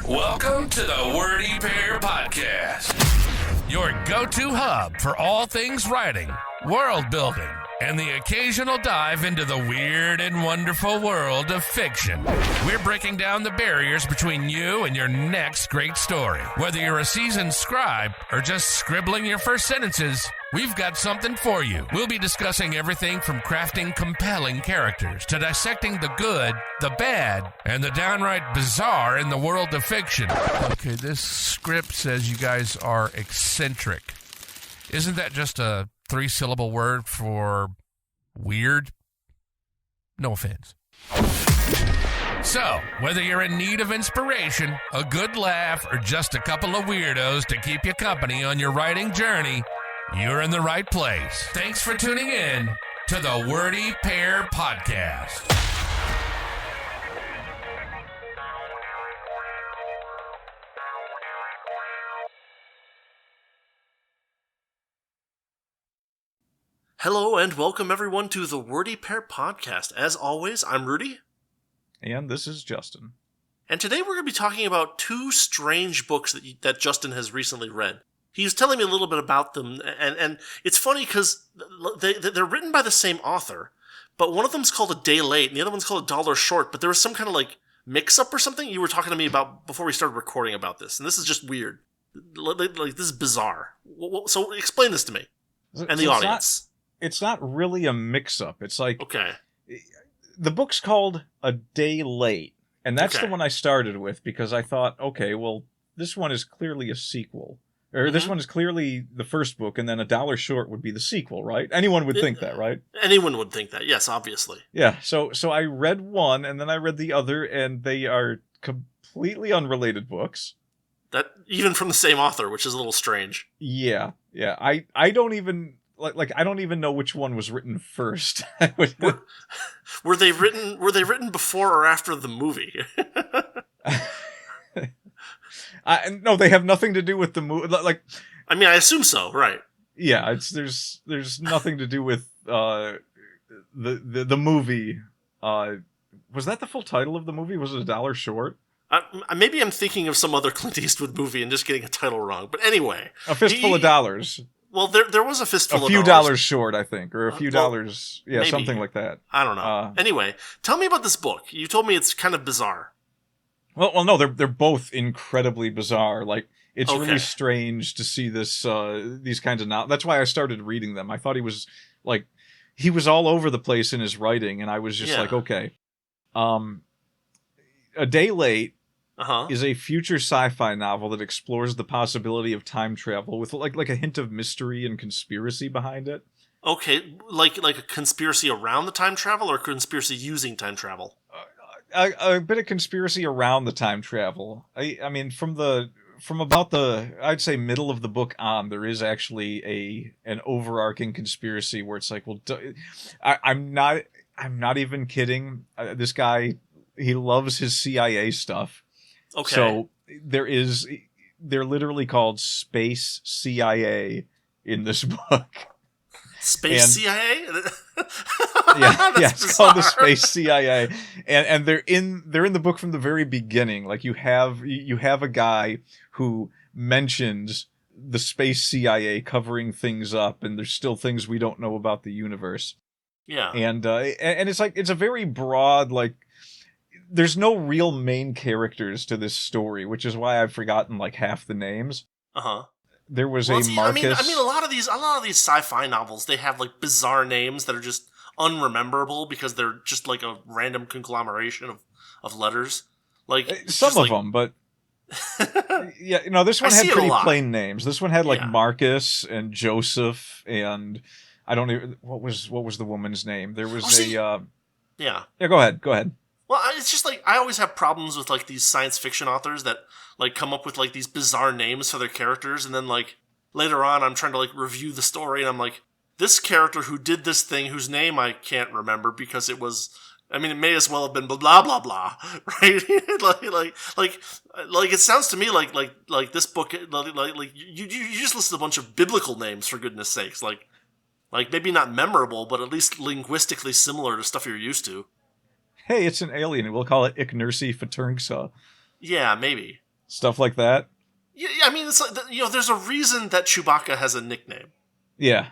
Welcome to the Wordy Pair Podcast, your go-to hub for all things writing, world building, and the occasional dive into the weird and wonderful world of fiction. We're breaking down the barriers between you and your next great story. Whether you're a seasoned scribe or just scribbling your first sentences, we've got something for you. We'll be discussing everything from crafting compelling characters to dissecting the good, the bad, and the downright bizarre in the world of fiction. Okay, this script says you guys are eccentric. Isn't that just a 3-syllable word for weird? No offense. So, whether you're in need of inspiration, a good laugh, or just a couple of weirdos to keep you company on your writing journey, you're in the right place. Thanks for tuning in to the Wordy Pair Podcast. Hello and welcome everyone to the Wordy Pair Podcast. As always, I'm Rudy. And this is Justin. And today we're going to be talking about two strange books that Justin has recently read. He was telling me a little bit about them, and it's funny because they're written by the same author, but one of them's called A Day Late and the other one's called A Dollar Short, but there was some kind of mix-up or something you were talking to me about before we started recording about this, and this is just weird. This is bizarre. So explain this to me and the audience. It's not really a mix-up. It's like... Okay. The book's called A Day Late, and that's the one I started with because I thought, okay, well, this one is clearly a sequel. Or this one is clearly the first book, and then A Dollar Short would be the sequel, right? Anyone would think that, right? Anyone would think that, yes, obviously. Yeah, so I read one, and then I read the other, and they are completely unrelated books. That even from the same author, which is a little strange. Yeah. I don't even... I don't even know which one was written first. Were they written before or after the movie? No, they have nothing to do with the movie. I mean, I assume so, right? Yeah, there's nothing to do with the movie. Was that the full title of the movie? Was it A Dollar Short? Maybe I'm thinking of some other Clint Eastwood movie and just getting a title wrong. But anyway, A Fistful of Dollars. Well, there was a fistful of dollars. A few dollars short, I think, or a few dollars. Yeah, maybe. Something like that. I don't know. Anyway, tell me about this book. You told me it's kind of bizarre. Well, no, they're both incredibly bizarre. It's really strange to see this these kinds of novels. That's why I started reading them. I thought he was all over the place in his writing, and I was just okay. A Day Late is a future sci-fi novel that explores the possibility of time travel with like a hint of mystery and conspiracy behind it. Okay, like a conspiracy around the time travel or a conspiracy using time travel? A bit of conspiracy around the time travel. I mean, from about the, I'd say, middle of the book on, there is actually an overarching conspiracy where it's like, well, I'm not even kidding. This guy, he loves his CIA stuff. Okay. So they're literally called Space CIA in this book. CIA? yeah, it's called the Space CIA, and they're in the book from the very beginning. Like you have a guy who mentions the Space CIA covering things up, and there's still things we don't know about the universe. Yeah, and it's a very broad There's no real main characters to this story, which is why I've forgotten half the names. There was a Marcus. I mean, a lot of these sci-fi novels, they have bizarre names that are just unrememberable because they're just a random conglomeration of letters. Some of them, but yeah, this one had pretty plain names. This one had Marcus and Joseph, and I don't even what was the woman's name. There was yeah. Go ahead. Well, it's just I always have problems with these science fiction authors that come up with these bizarre names for their characters, and then later on I'm trying to review the story, and I'm like, this character who did this thing whose name I can't remember because it was, I mean, it may as well have been blah blah blah blah, right? It sounds to me like this book you just listed a bunch of biblical names, for goodness sakes, maybe not memorable, but at least linguistically similar to stuff you're used to. Hey, it's an alien, and we'll call it Iknersi Fatungsa. Yeah, maybe. Stuff like that. Yeah, I mean, it's like, there's a reason that Chewbacca has a nickname. Yeah.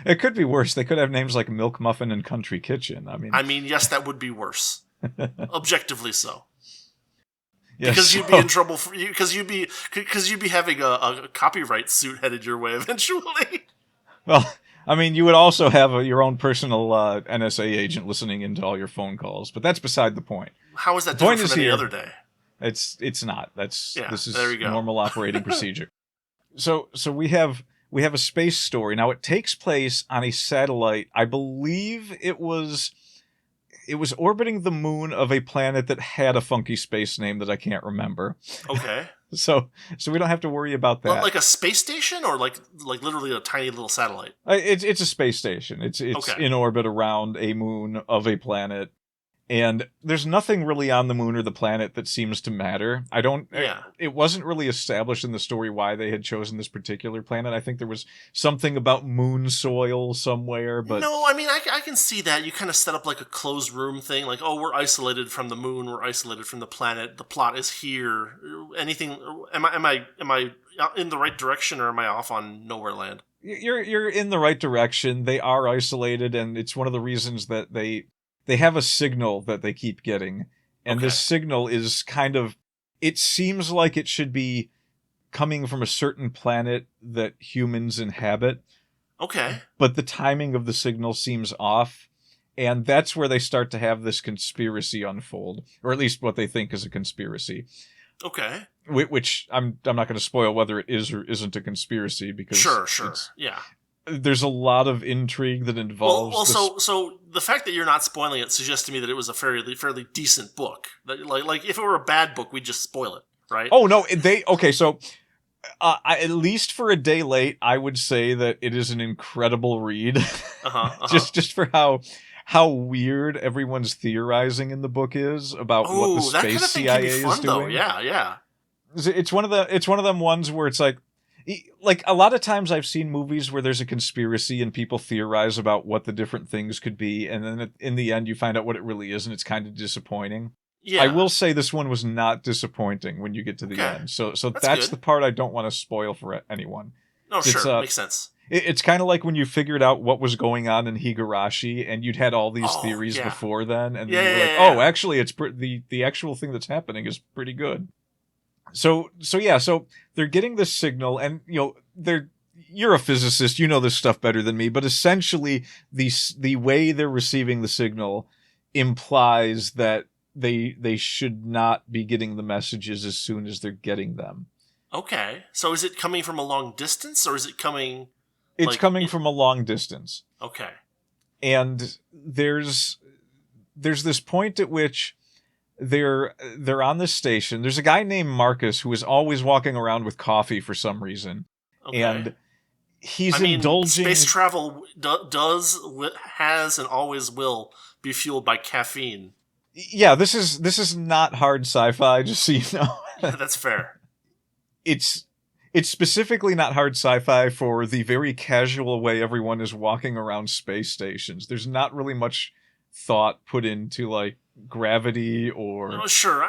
It could be worse. They could have names like Milk Muffin and Country Kitchen. I mean, yes, that would be worse. Objectively so. yes, Because you'd be in trouble because you'd be having a copyright suit headed your way eventually. Well, I mean, you would also have your own personal NSA agent listening into all your phone calls, but that's beside the point. How is that different from any other day? It's not. This is there we go. Normal operating procedure. So we have a space story. Now it takes place on a satellite. I believe it was orbiting the moon of a planet that had a funky space name that I can't remember. Okay. So we don't have to worry about that. Like a space station, or like literally a tiny little satellite. It's a space station. It's okay. in orbit around a moon of a planet. And there's nothing really on the moon or the planet that seems to matter. It wasn't really established in the story why they had chosen this particular planet. I think there was something about moon soil somewhere, but... No, I mean, I can see that. You kind of set up like a closed room thing. Like, oh, we're isolated from the moon. We're isolated from the planet. The plot is here. Anything... Am I in the right direction, or am I off on nowhere land? You're in the right direction. They are isolated, and it's one of the reasons that they have a signal that they keep getting. And this signal is kind of... It seems like it should be coming from a certain planet that humans inhabit. Okay. But the timing of the signal seems off. And that's where they start to have this conspiracy unfold. Or at least what they think is a conspiracy. Okay. Which I'm not going to spoil whether it is or isn't a conspiracy, because... Sure. Yeah. There's a lot of intrigue that involves... So the fact that you're not spoiling it suggests to me that it was a fairly decent book. Like if it were a bad book, we'd just spoil it, right? Oh, no, so at least for a day late, I would say that it is an incredible read. Just for how weird everyone's theorizing in the book is about what the space CIA is doing. Though. Yeah. It's one of them ones where it's like a lot of times I've seen movies where there's a conspiracy and people theorize about what the different things could be, and then in the end you find out what it really is, and it's kind of disappointing. Yeah. I will say this one was not disappointing when you get to the end. So that's the part I don't want to spoil for anyone. No, sure, makes sense. It's kind of like when you figured out what was going on in Higurashi, and you'd had all these theories before then, and then you were like, actually, it's the actual thing that's happening is pretty good. So they're getting this signal, and you're a physicist, you know this stuff better than me, but essentially the way they're receiving the signal implies that they should not be getting the messages as soon as they're getting them. Okay. So is it coming from a long distance, or is it coming... It's coming from a long distance. Okay. And there's this point at which they're on this station. There's a guy named Marcus who is always walking around with coffee for some reason. Okay. And he's indulging... Space travel has and always will be fueled by caffeine. Yeah, this is not hard sci-fi, just so you know. That's fair. It's specifically not hard sci-fi for the very casual way everyone is walking around space stations. There's not really much thought put into, like, gravity or... Oh, sure.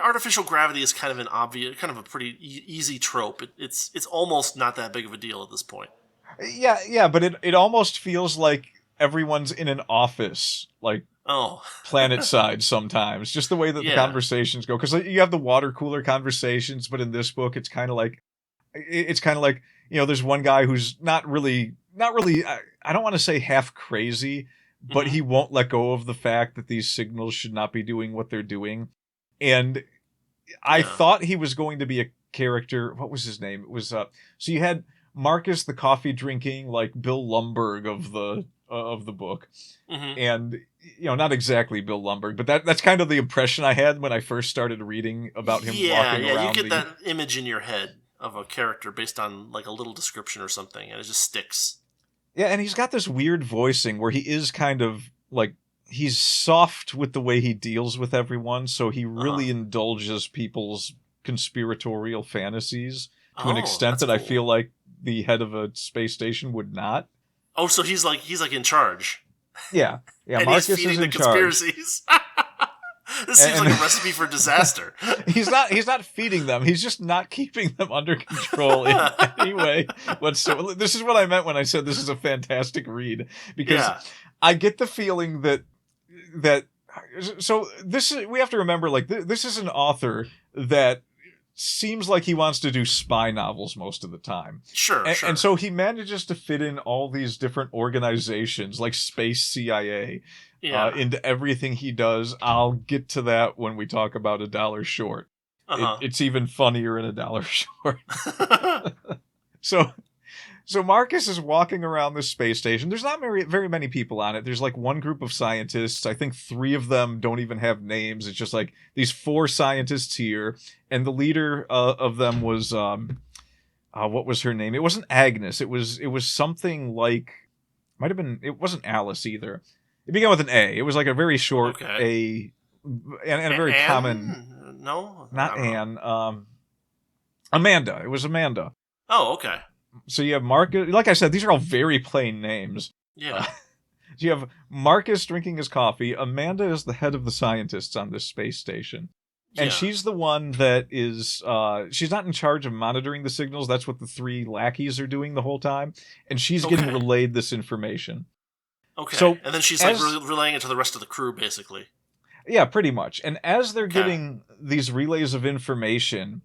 Artificial gravity is kind of a pretty easy trope. It's almost not that big of a deal at this point. Yeah, but it almost feels like everyone's in an office, like, planet side sometimes. Just the way that the conversations go. Because you have the water cooler conversations, but in this book, it's kind of like, there's one guy who's not really, I don't want to say half crazy, but he won't let go of the fact that these signals should not be doing what they're doing. And I thought he was going to be a character. What was his name? It was, so you had Marcus, the coffee drinking, like Bill Lumbergh of the book. And, not exactly Bill Lumbergh, but that's kind of the impression I had when I first started reading about him walking around. Yeah, you get that image in your head of a character based on like a little description or something, and it just sticks. Yeah, and he's got this weird voicing where he is kind of like, he's soft with the way he deals with everyone, so he really indulges people's conspiratorial fantasies to an extent that cool. I feel like the head of a space station would not. Oh, so he's like in charge. Yeah, and Marcus he's feeding is in the conspiracies. This seems like a recipe for disaster. He's not feeding them. He's just not keeping them under control in any way whatsoever. This is what I meant when I said this is a fantastic read, because I get the feeling that so this is, we have to remember, like, this is an author that seems like he wants to do spy novels most of the time. Sure. And so he manages to fit in all these different organizations like Space CIA into everything he does. I'll get to that when we talk about A Dollar Short. It's even funnier in A Dollar Short. So Marcus is walking around this space station. There's not very many people on it. There's like one group of scientists. I think 3 of them don't even have names. It's just like these 4 scientists here. And the leader of them was, what was her name? It wasn't Agnes. It was something like, might have been, it wasn't Alice either. It began with an A. It was like a very short A, and a very Anne? common. No? Not Anne. Amanda. It was Amanda. Oh, okay. So you have Marcus. Like I said, these are all very plain names. Yeah. So you have Marcus drinking his coffee. Amanda is the head of the scientists on this space station. And she's the one that is, she's not in charge of monitoring the signals. That's what the 3 lackeys are doing the whole time. And she's getting relayed this information. Okay. So and then she's like relaying it to the rest of the crew, basically. Yeah, pretty much. And as they're getting these relays of information,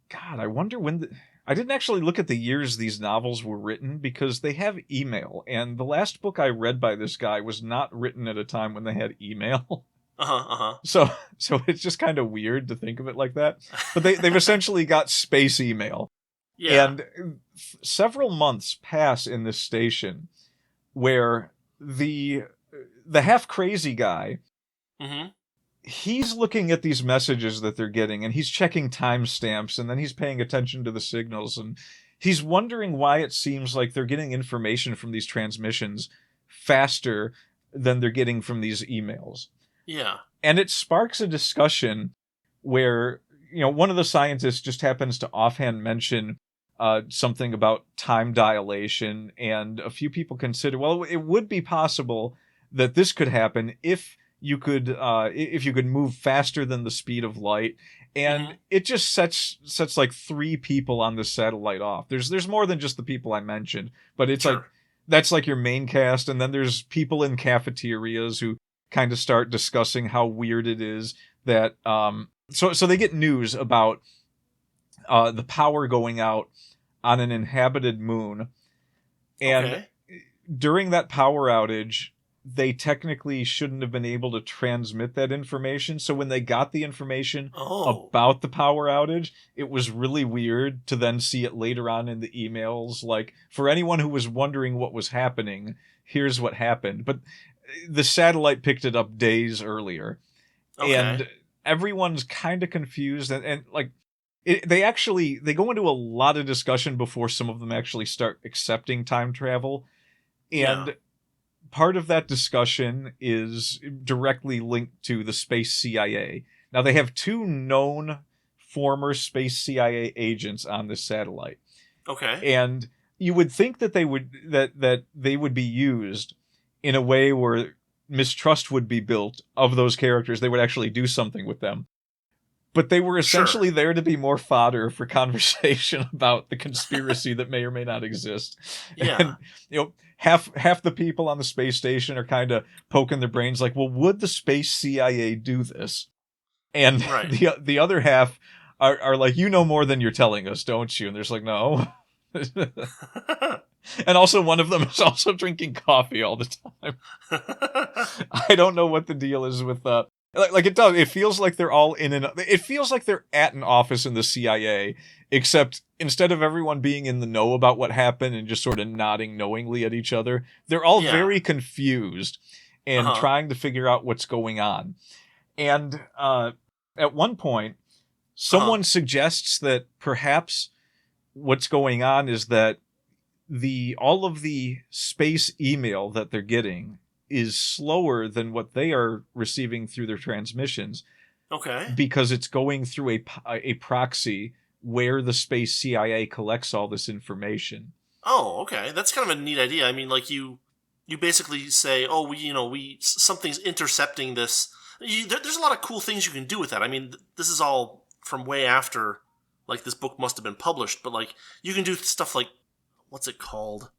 God, I wonder when... I didn't actually look at the years these novels were written, because they have email. And the last book I read by this guy was not written at a time when they had email. So it's just kind of weird to think of it like that. But they've essentially got space email. Yeah. And several months pass in this station where the half-crazy guy... Mm-hmm. He's looking at these messages that they're getting, and he's checking timestamps, and then he's paying attention to the signals, and he's wondering why it seems like they're getting information from these transmissions faster than they're getting from these emails. Yeah. And it sparks a discussion where, one of the scientists just happens to offhand mention something about time dilation, and a few people consider, well, it would be possible that this could happen if you could move faster than the speed of light, and it just sets like 3 people on the satellite off. There's more than just the people I mentioned, but it's like that's like your main cast, and then there's people in cafeterias who kind of start discussing how weird it is that so they get news about the power going out on an inhabited moon, and during that power outage, they technically shouldn't have been able to transmit that information. So when they got the information about the power outage, it was really weird to then see it later on in the emails. Like, for anyone who was wondering what was happening, here's what happened. But the satellite picked it up days earlier. And everyone's kind of confused. And like, they go into a lot of discussion before some of them actually start accepting time travel. And part of that discussion is directly linked to the Space CIA. Now, they have 2 known former Space CIA agents on this satellite. Okay. And you would think that they would be used in a way where mistrust would be built of those characters. They would actually do something with them. But they were essentially there to be more fodder for conversation about the conspiracy that may or may not exist. Yeah. And, half the people on the space station are kind of poking their brains like, well, would the Space CIA do this? And the other half are like, more than you're telling us, don't you? And there's like, no. And also one of them is also drinking coffee all the time. I don't know what the deal is with like it does. It feels like they're all it feels like they're at an office in the CIA, except instead of everyone being in the know about what happened and just sort of nodding knowingly at each other, they're all very confused and trying to figure out what's going on. And at one point, someone suggests that perhaps what's going on is that all of the space email that they're getting is slower than what they are receiving through their transmissions. Okay. Because it's going through a proxy where the Space CIA collects all this information. Oh, okay. That's kind of a neat idea. I mean, like you basically say, oh, something's intercepting this. There's a lot of cool things you can do with that. I mean, this is all from way after, like, this book must have been published, but, like, you can do stuff like, what's it called?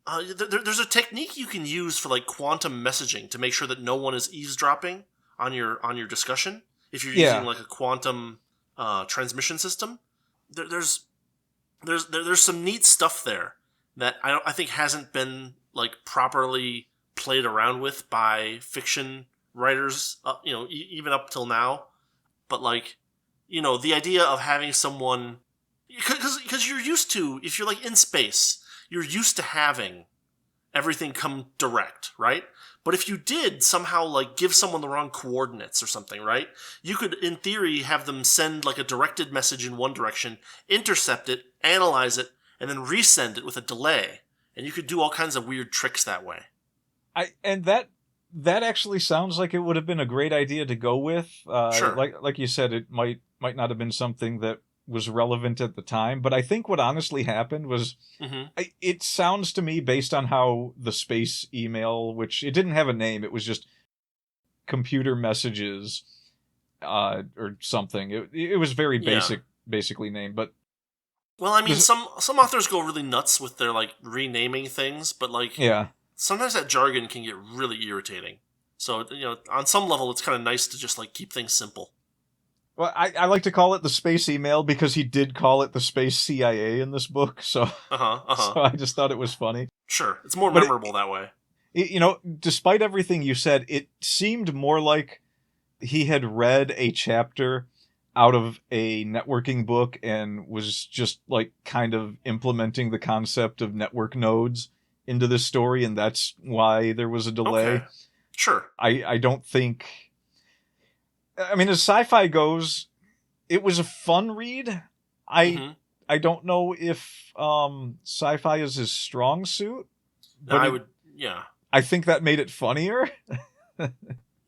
There's a technique you can use for, like, quantum messaging to make sure that no one is eavesdropping on your discussion. If you're using, like, a quantum transmission system, there's some neat stuff there that I think hasn't been, like, properly played around with by fiction writers, even up till now. But, like, the idea of having someone, because you're used to, if you're, like, in space, you're used to having everything come direct, right? But if you did somehow, like, give someone the wrong coordinates or something, right? You could, in theory, have them send, like, a directed message in one direction, intercept it, analyze it, and then resend it with a delay. And you could do all kinds of weird tricks that way. That actually sounds like it would have been a great idea to go with. Sure. Like you said, it might not have been something that was relevant at the time, but I think what honestly happened was, it sounds to me, based on how the space email, which it didn't have a name, it was just computer messages, or something. It was very basically named, but. Well, I mean, some authors go really nuts with their, like, renaming things, but, like, sometimes that jargon can get really irritating. So, on some level, it's kind of nice to just, like, keep things simple. Well, I like to call it the space email because he did call it the space CIA in this book, so so I just thought it was funny. Sure, it's more memorable that way. Despite everything you said, it seemed more like he had read a chapter out of a networking book and was just, like, kind of implementing the concept of network nodes into this story, and that's why there was a delay. Okay. Sure. I don't think... I mean, as sci-fi goes, it was a fun read. I don't know if sci-fi is his strong suit, but I think that made it funnier.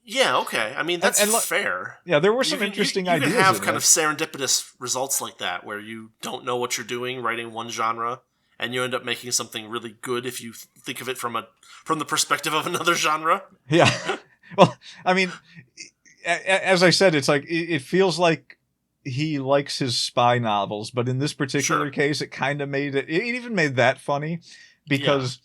Yeah, okay. I mean, that's fair. Yeah, there were some interesting ideas. You can have kind of serendipitous results like that, where you don't know what you're doing writing one genre, and you end up making something really good if you think of it from the perspective of another genre. Yeah. Well, I mean, as I said, it's like, it feels like he likes his spy novels, but in this particular case, it kind of made it even made that funny, because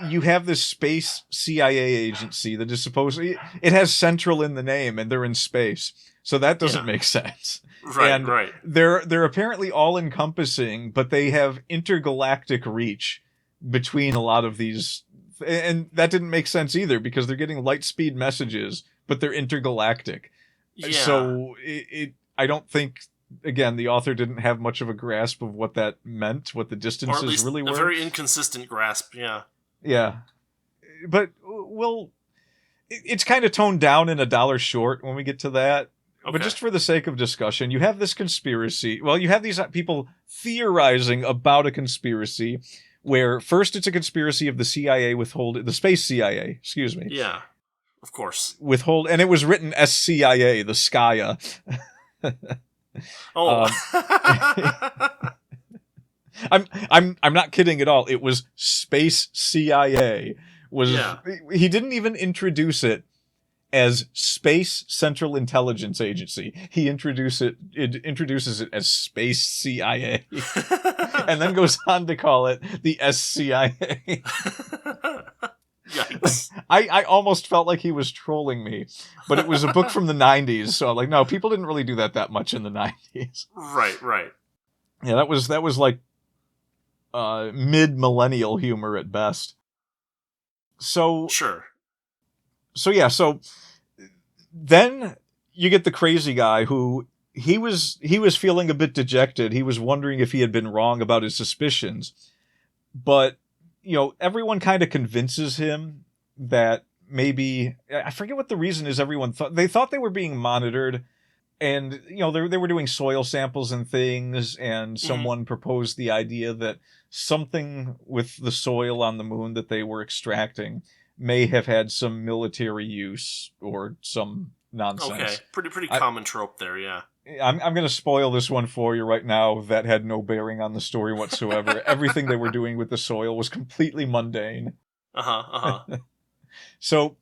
you have this space CIA agency that is supposedly, it has Central in the name, and they're in space, so that doesn't make sense. Right. They're apparently all encompassing, but they have intergalactic reach between a lot of these, and that didn't make sense either, because they're getting light speed messages, but they're intergalactic. Yeah. So I don't think, again, the author didn't have much of a grasp of what that meant, what the distances or at least really were. A very inconsistent grasp, yeah. Yeah. But, it's kind of toned down in $1 Short when we get to that. Okay. But just for the sake of discussion, you have this conspiracy. Well, you have these people theorizing about a conspiracy where first it's a conspiracy of the CIA the space CIA, excuse me. Yeah. Of course. And it was written SCIA, the Skya. I'm not kidding at all. It was Space CIA. He didn't even introduce it as Space Central Intelligence Agency. He introduces it as Space CIA. And then goes on to call it the SCIA. Yikes. I almost felt like he was trolling me, but it was a book from the 90s, so I'm like, no, people didn't really do that much in the 90s. Right. Yeah, that was like mid-millennial humor at best. So sure. So then you get the crazy guy who he was feeling a bit dejected. He was wondering if he had been wrong about his suspicions, but everyone kind of convinces him that maybe, I forget what the reason is. Everyone thought they were being monitored, and they were doing soil samples and things, and someone proposed the idea that something with the soil on the moon that they were extracting may have had some military use or some nonsense. Okay, pretty common trope there, yeah. I'm going to spoil this one for you right now. That had no bearing on the story whatsoever. Everything they were doing with the soil was completely mundane. So,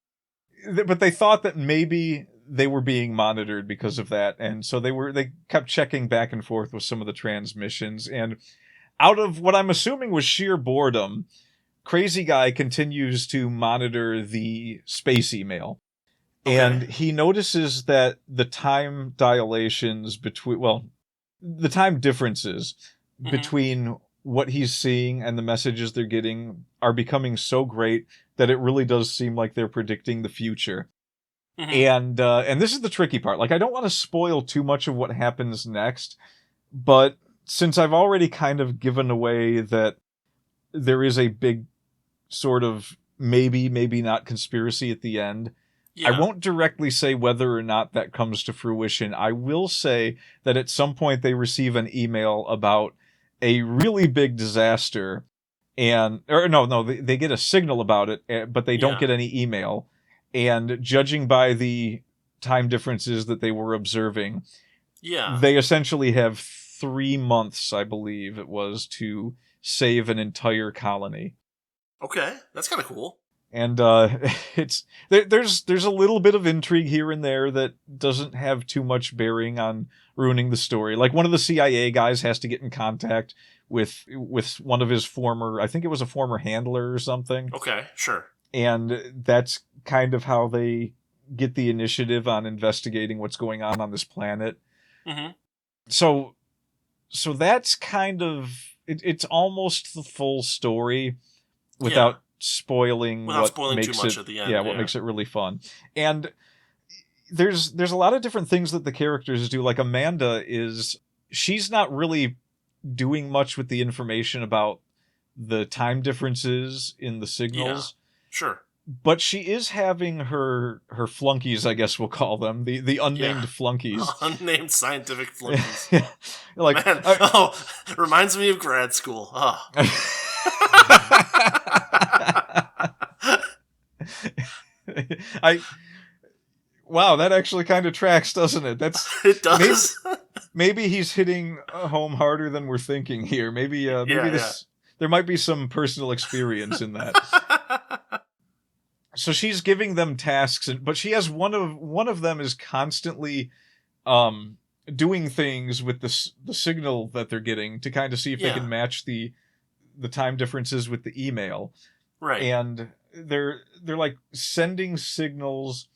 but they thought that maybe they were being monitored because of that, and so they kept checking back and forth with some of the transmissions, and out of what I'm assuming was sheer boredom, Crazy Guy continues to monitor the space email. Okay. And he notices that the time dilations the time differences between what he's seeing and the messages they're getting are becoming so great that it really does seem like they're predicting the future. And this is the tricky part. Like, I don't want to spoil too much of what happens next, but since I've already kind of given away that there is a big sort of maybe not conspiracy at the end, I won't directly say whether or not that comes to fruition. I will say that at some point they receive an email about a really big disaster, they get a signal about it, but they don't get any email. And judging by the time differences that they were observing, they essentially have 3 months, I believe it was, to save an entire colony. Okay, that's kind of cool. And there's a little bit of intrigue here and there that doesn't have too much bearing on ruining the story. Like, one of the CIA guys has to get in contact with one of his I think it was a former handler or something. Okay, sure. And that's kind of how they get the initiative on investigating what's going on this planet. So that's kind of it's almost the full story without spoiling too much at the end. What makes it really fun. And there's a lot of different things that the characters do. Like, Amanda she's not really doing much with the information about the time differences in the signals. Sure. But she is having her flunkies, I guess we'll call them, the unnamed flunkies. Unnamed scientific flunkies. Like, man, reminds me of grad school. Oh. Wow, that actually kind of tracks, doesn't it? It does. Maybe he's hitting home harder than we're thinking here. Maybe there might be some personal experience in that. So she's giving them tasks, but she has one of them is constantly doing things with the signal that they're getting to kind of see if they can match the time differences with the email. Right. And they're like sending signals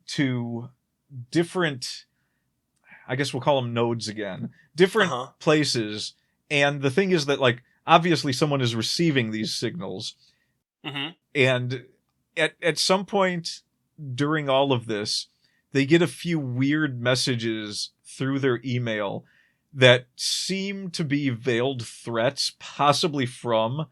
to different, I guess we'll call them nodes again, different places. And the thing is that, like, obviously someone is receiving these signals. And at some point during all of this, they get a few weird messages through their email that seem to be veiled threats, possibly from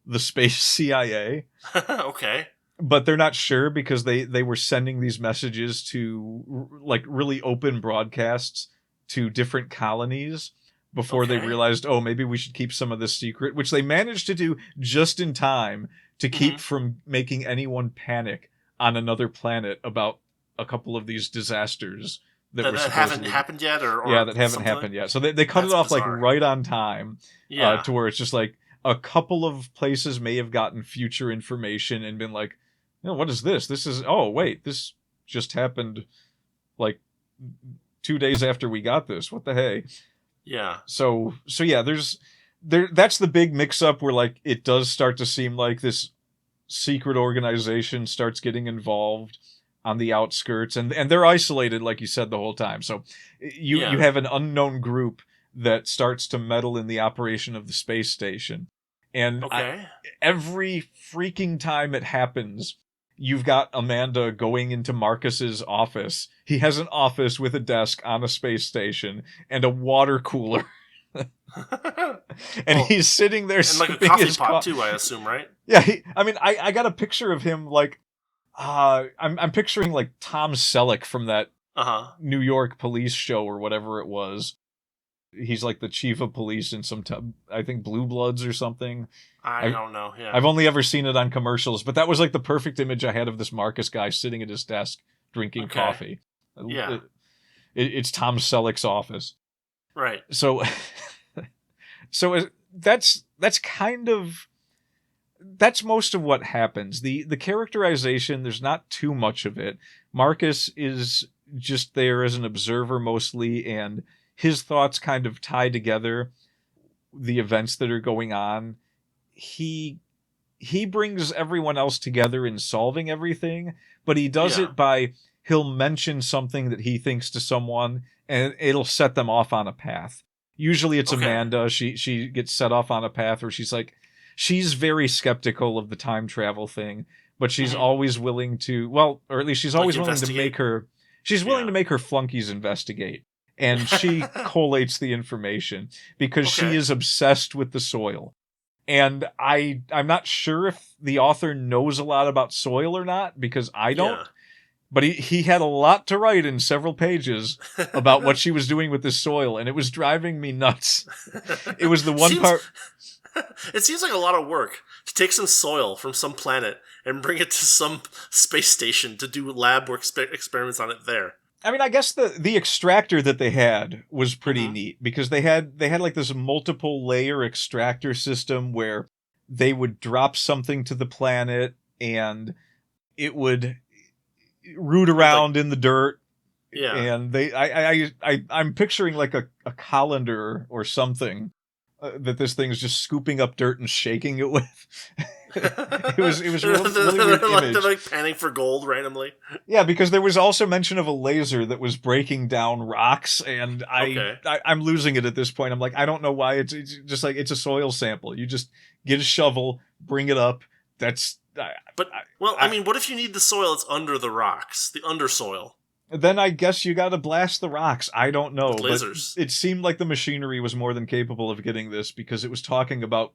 the space CIA. Okay. But they're not sure because they were sending these messages to, like, really open broadcasts to different colonies before they realized, oh, maybe we should keep some of this secret, which they managed to do just in time to keep from making anyone panic on another planet about a couple of these disasters that haven't happened yet, or that haven't happened yet. So they cut it off bizarre. Like right on time, to where it's just like a couple of places may have gotten future information and been like, what is this? This just happened like 2 days after we got this. What the hey? Yeah. So yeah, that's the big mix up where, like, it does start to seem like this secret organization starts getting involved on the outskirts, and they're isolated, like you said, the whole time. So you have an unknown group that starts to meddle in the operation of the space station. And every freaking time it happens, you've got Amanda going into Marcus's office. He has an office with a desk on a space station and a water cooler. And he's sitting there and like a coffee pot too, I assume, right? Yeah, I got a picture of him, like, I'm picturing like Tom Selleck from that New York police show or whatever it was. He's like the chief of police in some, I think, Blue Bloods or something. I don't know. Yeah, I've only ever seen it on commercials, but that was like the perfect image I had of this Marcus guy sitting at his desk drinking coffee. Yeah, it's Tom Selleck's office. Right. So that's kind of that's most of what happens. The characterization, there's not too much of it. Marcus is just there as an observer mostly, and his thoughts kind of tie together the events that are going on. He brings everyone else together in solving everything, but he does it by, he'll mention something that he thinks to someone, and it'll set them off on a path. Usually it's Amanda. She gets set off on a path where she's very skeptical of the time travel thing, but she's always willing to, well, or at least she's always willing to make her, to make her flunkies investigate. And she collates the information because she is obsessed with the soil. And I'm not sure if the author knows a lot about soil or not, because I don't. Yeah. But he had a lot to write in several pages about what she was doing with this soil, and it was driving me nuts. It was the one part... It seems like a lot of work to take some soil from some planet and bring it to some space station to do lab work experiments on it there. I mean, I guess the extractor that they had was pretty neat, because they had like this multiple layer extractor system where they would drop something to the planet and it would root around in the dirt. Yeah. And I'm picturing like a colander or something that this thing is just scooping up dirt and shaking it with. It was really weird image. They're like panning for gold randomly. Yeah, because there was also mention of a laser that was breaking down rocks, and I'm losing it at this point. I'm like, I don't know why. It's just like, it's a soil sample. You just get a shovel, bring it up. I mean, what if you need the soil that's under the rocks, the undersoil? Then I guess you got to blast the rocks. I don't know. With lasers. But it seemed like the machinery was more than capable of getting this, because it was talking about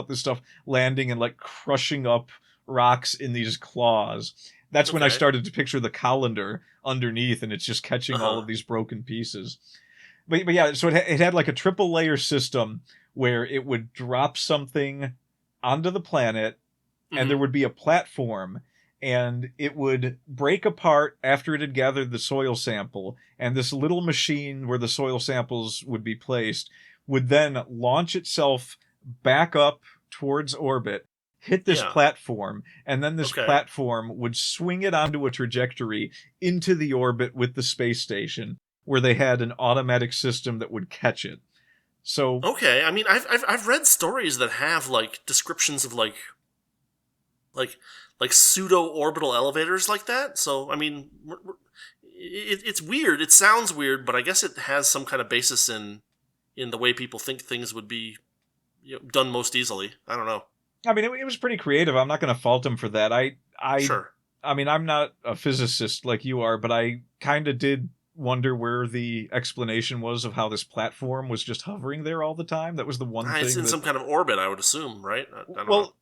this stuff landing and like crushing up rocks in these claws. That's when I started to picture the colander underneath, and it's just catching all of these broken pieces. But yeah, so it had like a triple layer system where it would drop something onto the planet, and there would be a platform, and it would break apart after it had gathered the soil sample, and this little machine where the soil samples would be placed would then launch itself back up towards orbit, hit this platform, and then this platform would swing it onto a trajectory into the orbit with the space station, where they had an automatic system that would catch it. So I mean, I've read stories that have like descriptions of like pseudo-orbital elevators like that. So, I mean, it's weird. It sounds weird, but I guess it has some kind of basis in the way people think things would be done most easily. I don't know. I mean, it was pretty creative. I'm not going to fault him for that. Sure. I mean, I'm not a physicist like you are, but I kind of did wonder where the explanation was of how this platform was just hovering there all the time. That was the one thing. It's in some kind of orbit, I would assume, right? I don't know.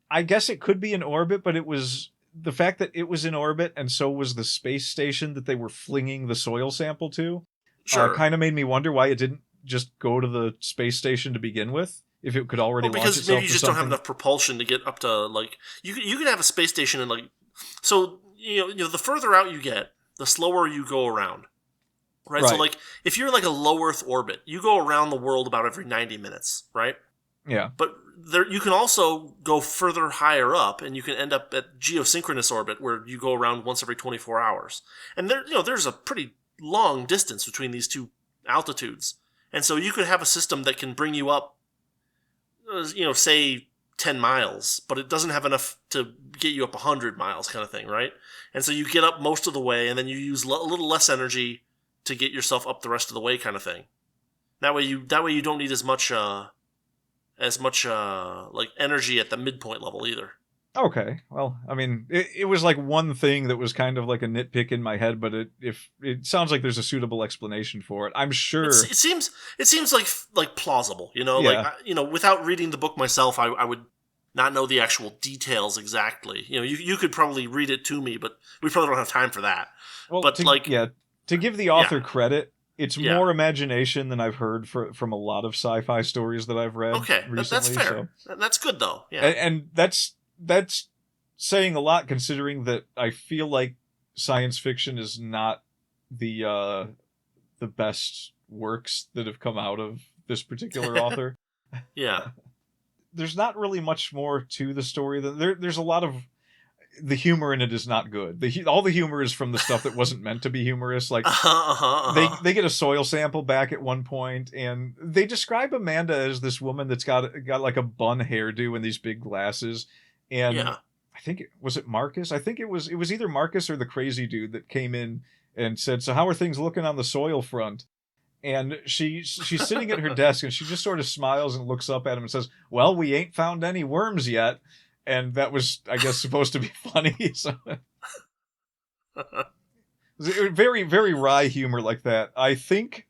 I guess it could be in orbit, but it was the fact that it was in orbit, and so was the space station that they were flinging the soil sample to. Sure. Kind of made me wonder why it didn't just go to the space station to begin with, if it could already launch itself. Because maybe you just don't have enough propulsion to get up to, like, you could have a space station and, like, so the further out you get, the slower you go around. Right? So, like, if you're in, like, a low Earth orbit, you go around the world about every 90 minutes, right? Yeah. But you can also go further higher up, and you can end up at geosynchronous orbit, where you go around once every 24 hours. And there's a pretty long distance between these two altitudes. And so you could have a system that can bring you up, say 10 miles, but it doesn't have enough to get you up 100 miles kind of thing, right? And so you get up most of the way, and then you use a little less energy to get yourself up the rest of the way kind of thing. That way you don't need as much like energy at the midpoint level either. Okay, well, I mean, it was like one thing that was kind of like a nitpick in my head, but it sounds like there's a suitable explanation for it. I'm sure it seems like plausible, like without reading the book myself, I would not know the actual details exactly. You could probably read it to me, but we probably don't have time for that. Well, but to give the author credit, it's more imagination than I've heard from a lot of sci-fi stories that I've read. Okay, recently, that's fair. So. That's good though. Yeah, and that's saying a lot, considering that I feel like science fiction is not the best works that have come out of this particular author. Yeah. there's not really much more to the story. There's a lot of the humor in it is not good. All the humor is from the stuff that wasn't meant to be humorous. Like they get a soil sample back at one point, and they describe Amanda as this woman that's got like a bun hairdo and these big glasses. And I think was it Marcus? I think it was either Marcus or the crazy dude that came in and said, "So how are things looking on the soil front?" And she's sitting at her desk and she just sort of smiles and looks up at him and says, "Well, we ain't found any worms yet." And that was, I guess, supposed to be funny. So very, very wry humor like that. I think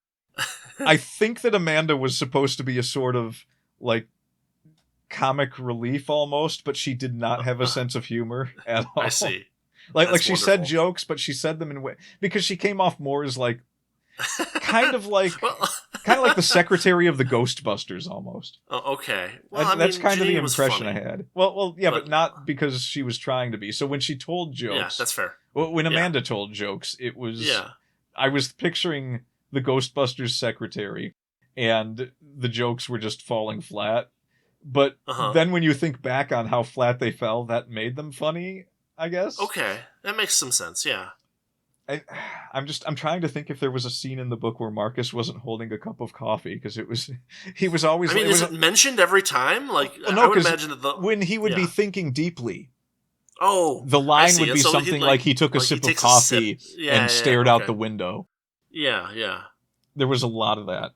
that Amanda was supposed to be a sort of like comic relief almost, but she did not have a sense of humor at all. I see. Like she wonderful. Said jokes, but she said them in way because she came off more as like kind of like the secretary of the Ghostbusters almost. Oh, okay. Well, that's kind of the Janine impression I had. Well, yeah, but not because she was trying to be. So when she told jokes, yeah, that's fair. When Amanda told jokes, it was I was picturing the Ghostbusters secretary, and the jokes were just falling flat. But then when you think back on how flat they fell, that made them funny, I guess. Okay, that makes some sense. Yeah. I'm trying to think if there was a scene in the book where Marcus wasn't holding a cup of coffee, because he was always. I mean, is it mentioned every time? Like, no, I would imagine that when he would be thinking deeply. Oh, the line would be something like he took a sip of coffee and stared out the window. Yeah. There was a lot of that.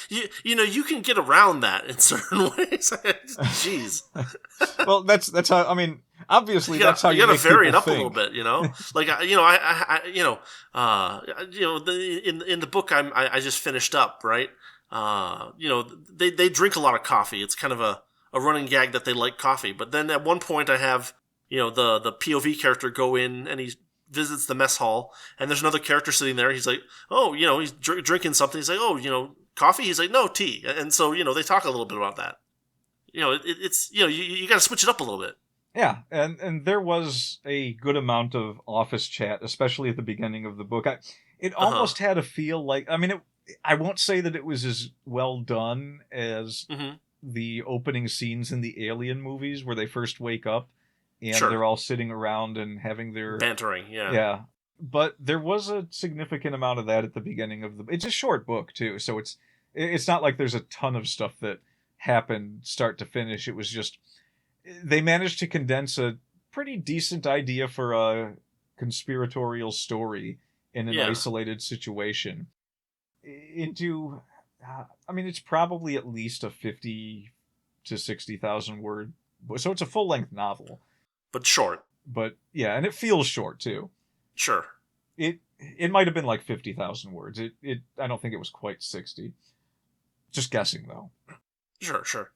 you can get around that in certain ways. Jeez. Well, that's how. I mean, obviously, that's how you gotta make vary it up think. A little bit. Like in the book I just finished up, right? They drink a lot of coffee. It's kind of a running gag that they like coffee. But then at one point I have the POV character go in and he visits the mess hall, and there's another character sitting there. He's like, oh, he's drinking something. He's like, oh, coffee. He's like, no, tea. And so they talk a little bit about that. It's you got to switch it up a little bit. Yeah, and there was a good amount of office chat, especially at the beginning of the book. It almost had a feel like, I mean, I won't say that it was as well done as the opening scenes in the Alien movies where they first wake up and they're all sitting around and having their bantering. Yeah. But there was a significant amount of that at the beginning of it's a short book too, so it's not like there's a ton of stuff that happened start to finish. It was just they managed to condense a pretty decent idea for a conspiratorial story in an isolated situation into, I mean, it's probably at least a 50 to 60,000 word, so it's a full-length novel. But short. But, yeah, and it feels short, too. Sure. It might have been like 50,000 words. I don't think it was quite 60. Just guessing, though. Sure.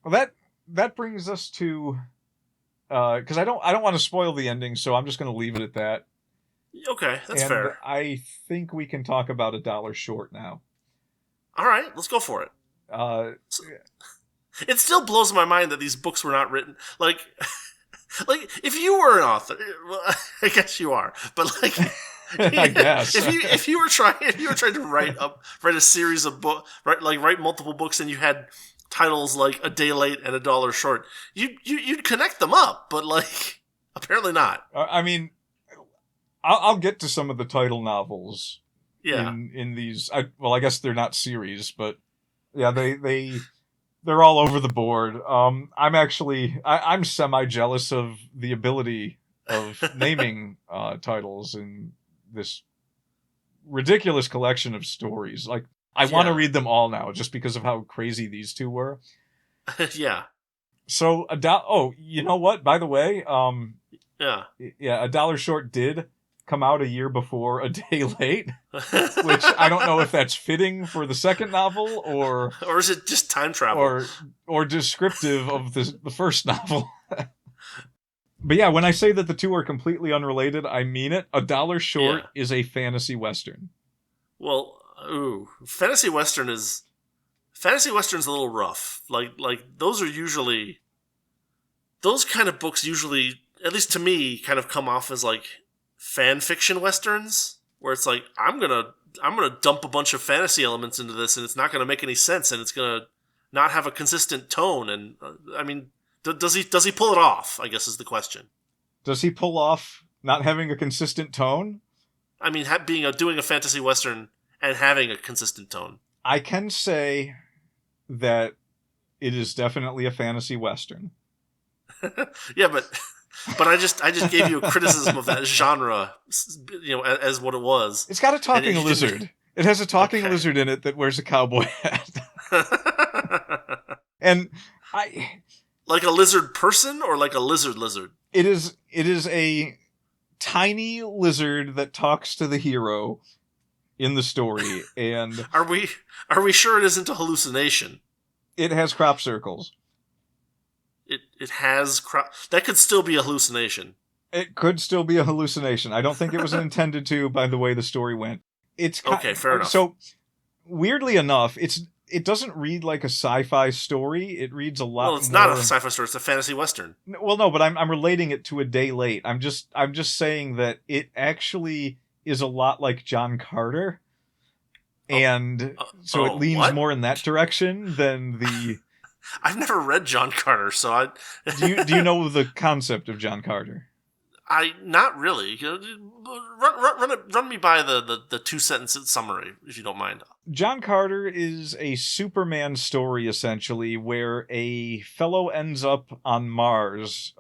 Well, that brings us to, because I don't want to spoil the ending, so I'm just going to leave it at that. Okay, that's fair. I think we can talk about A Dollar Short now. All right, let's go for it. It still blows my mind that these books were not written like if you were an author, well, I guess you are, but like I guess if you were trying to write a series of write multiple books and you had titles like A Day Late and A Dollar Short, you'd connect them up, but like apparently not. I mean, I'll get to some of the title novels. Yeah. In these, I guess they're not series, but yeah, they're all over the board. I'm semi jealous of the ability of naming titles in this ridiculous collection of stories. Like, I want to read them all now just because of how crazy these two were. Yeah. So you know what? By the way, A Dollar Short did come out a year before A Day Late, which I don't know if that's fitting for the second novel or is it just time travel or descriptive of the first novel. But yeah, when I say that the two are completely unrelated, I mean it. A Dollar Short is a fantasy western. Well, fantasy western's a little rough. Like those kind of books usually, at least to me, kind of come off as like fan fiction westerns, where it's like I'm gonna dump a bunch of fantasy elements into this, and it's not gonna make any sense, and it's gonna not have a consistent tone? And I mean, does he pull it off? I guess is the question. Does he pull off not having a consistent tone? I mean, doing a fantasy western and having a consistent tone. I can say that it is definitely a fantasy western. Yeah, but I just gave you a criticism of that genre, as what it was. It's got a talking lizard. It has a talking lizard in it that wears a cowboy hat. And like a lizard person or like a lizard? It is a tiny lizard that talks to the hero in the story, and are we sure it isn't a hallucination? It has crop circles. It has crop. That could still be a hallucination. It could still be a hallucination. I don't think it was intended to by the way the story went. It's okay, fair enough. So weirdly enough, it doesn't read like a sci-fi story. It reads a lot more... Well, it's not a sci-fi story. It's a fantasy western. Well, no, but I'm relating it to A Day Late. I'm just saying that it actually is a lot like John Carter. And so it leans more in that direction than the... I've never read John Carter, so I... do you know the concept of John Carter? Not really. Run me by the 2-sentence summary, if you don't mind. John Carter is a Superman story, essentially, where a fellow ends up on Mars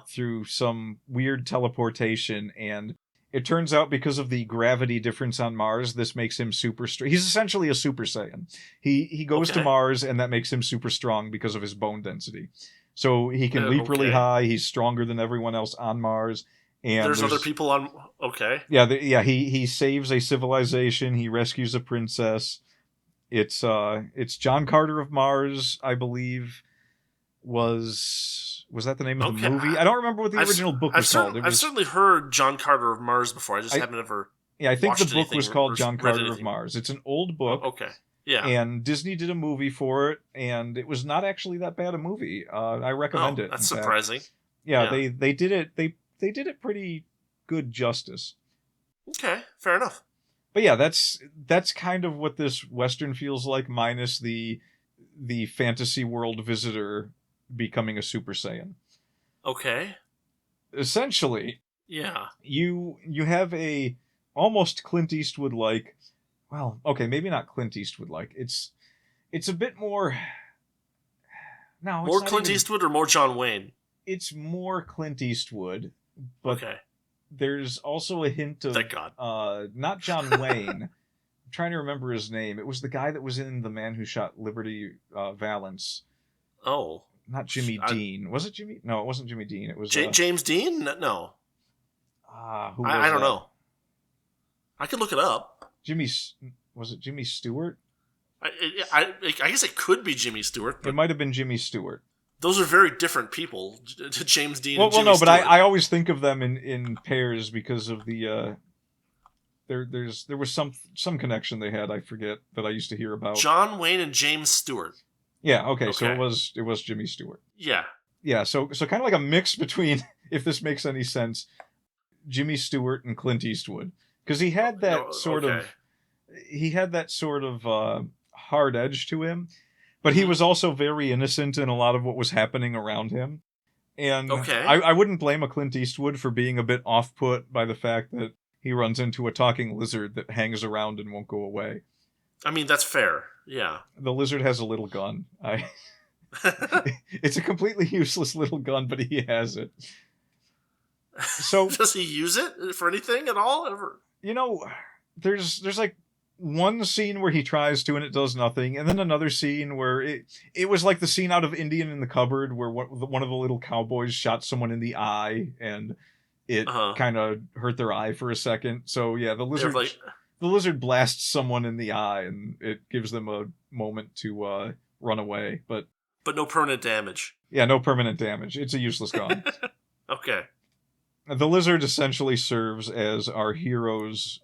through some weird teleportation, and it turns out because of the gravity difference on Mars, this makes him super strong. He's essentially a Super Saiyan. He goes to Mars, and that makes him super strong because of his bone density. So he can leap really high. He's stronger than everyone else on Mars. And there's other people on... Okay. Yeah, he saves a civilization. He rescues a princess. It's John Carter of Mars, I believe. Was that the name of the movie? I don't remember what the original book was called. I've certainly heard John Carter of Mars before. I just haven't ever... Yeah, I think the book was called John Carter of Mars. It's an old book. Okay. Yeah. And Disney did a movie for it, and it was not actually that bad a movie. I recommend it. That's surprising. Yeah, they did it. They did it pretty good justice. Okay, fair enough. But yeah, that's kind of what this Western feels like, minus the fantasy world visitor becoming a Super Saiyan. Okay. Essentially, yeah. You have a almost Clint Eastwood like. Well, okay, maybe not Clint Eastwood like. It's a bit more. No, more Clint Eastwood or more John Wayne? It's more Clint Eastwood, but there's also a hint of thank God. Not John Wayne. I'm trying to remember his name. It was the guy that was in The Man Who Shot Liberty Valance. Oh, not Jimmy Dean. Was it Jimmy? No, it wasn't Jimmy Dean. It was James Dean. No. Who was I don't know. I could look it up. Was it Jimmy Stewart? I guess it could be Jimmy Stewart. It might have been Jimmy Stewart. Those are very different people, James Dean and Jimmy Stewart. Well, no, but I always think of them in pairs because of the... there was some connection they had, I forget, that I used to hear about. John Wayne and James Stewart. Yeah, okay. So it was Jimmy Stewart. Yeah. Yeah, so kind of like a mix between, if this makes any sense, Jimmy Stewart and Clint Eastwood. Because he had that sort of hard edge to him, but he was also very innocent in a lot of what was happening around him. And I wouldn't blame a Clint Eastwood for being a bit off-put by the fact that he runs into a talking lizard that hangs around and won't go away. I mean, that's fair. Yeah. The lizard has a little gun. It's a completely useless little gun, but he has it. So does he use it for anything at all? Ever? There's like one scene where he tries to and it does nothing, and then another scene where it was like the scene out of Indian in the Cupboard where one of the little cowboys shot someone in the eye and it kind of hurt their eye for a second. So yeah, the lizard blasts someone in the eye and it gives them a moment to run away, but no permanent damage. Yeah, no permanent damage. It's a useless gun. Okay. The lizard essentially serves as our hero's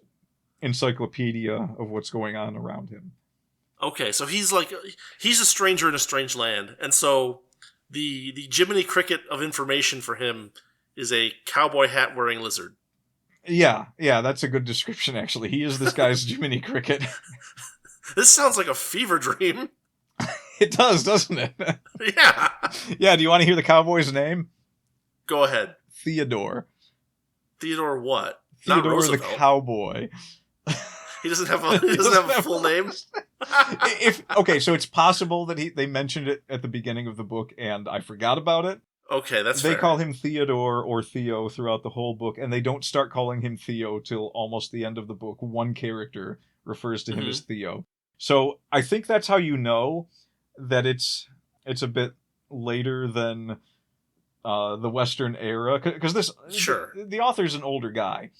encyclopedia of what's going on around him. Okay, so he's a stranger in a strange land, and so the Jiminy Cricket of information for him is a cowboy hat wearing lizard. Yeah, that's a good description actually. He is this guy's Jiminy Cricket. This sounds like a fever dream. It does, doesn't it? Yeah. Yeah, do you want to hear the cowboy's name? Go ahead. Theodore. Theodore what? Not Theodore the Roosevelt. cowboy. He doesn't have a full name. Okay, so it's possible that they mentioned it at the beginning of the book and I forgot about it. Okay, that's They fair. call him Theodore or Theo throughout the whole book, and they don't start calling him Theo till almost the end of the book. One character refers to him as Theo. So I think that's how you know that it's a bit later than the Western era, because the author's an older guy,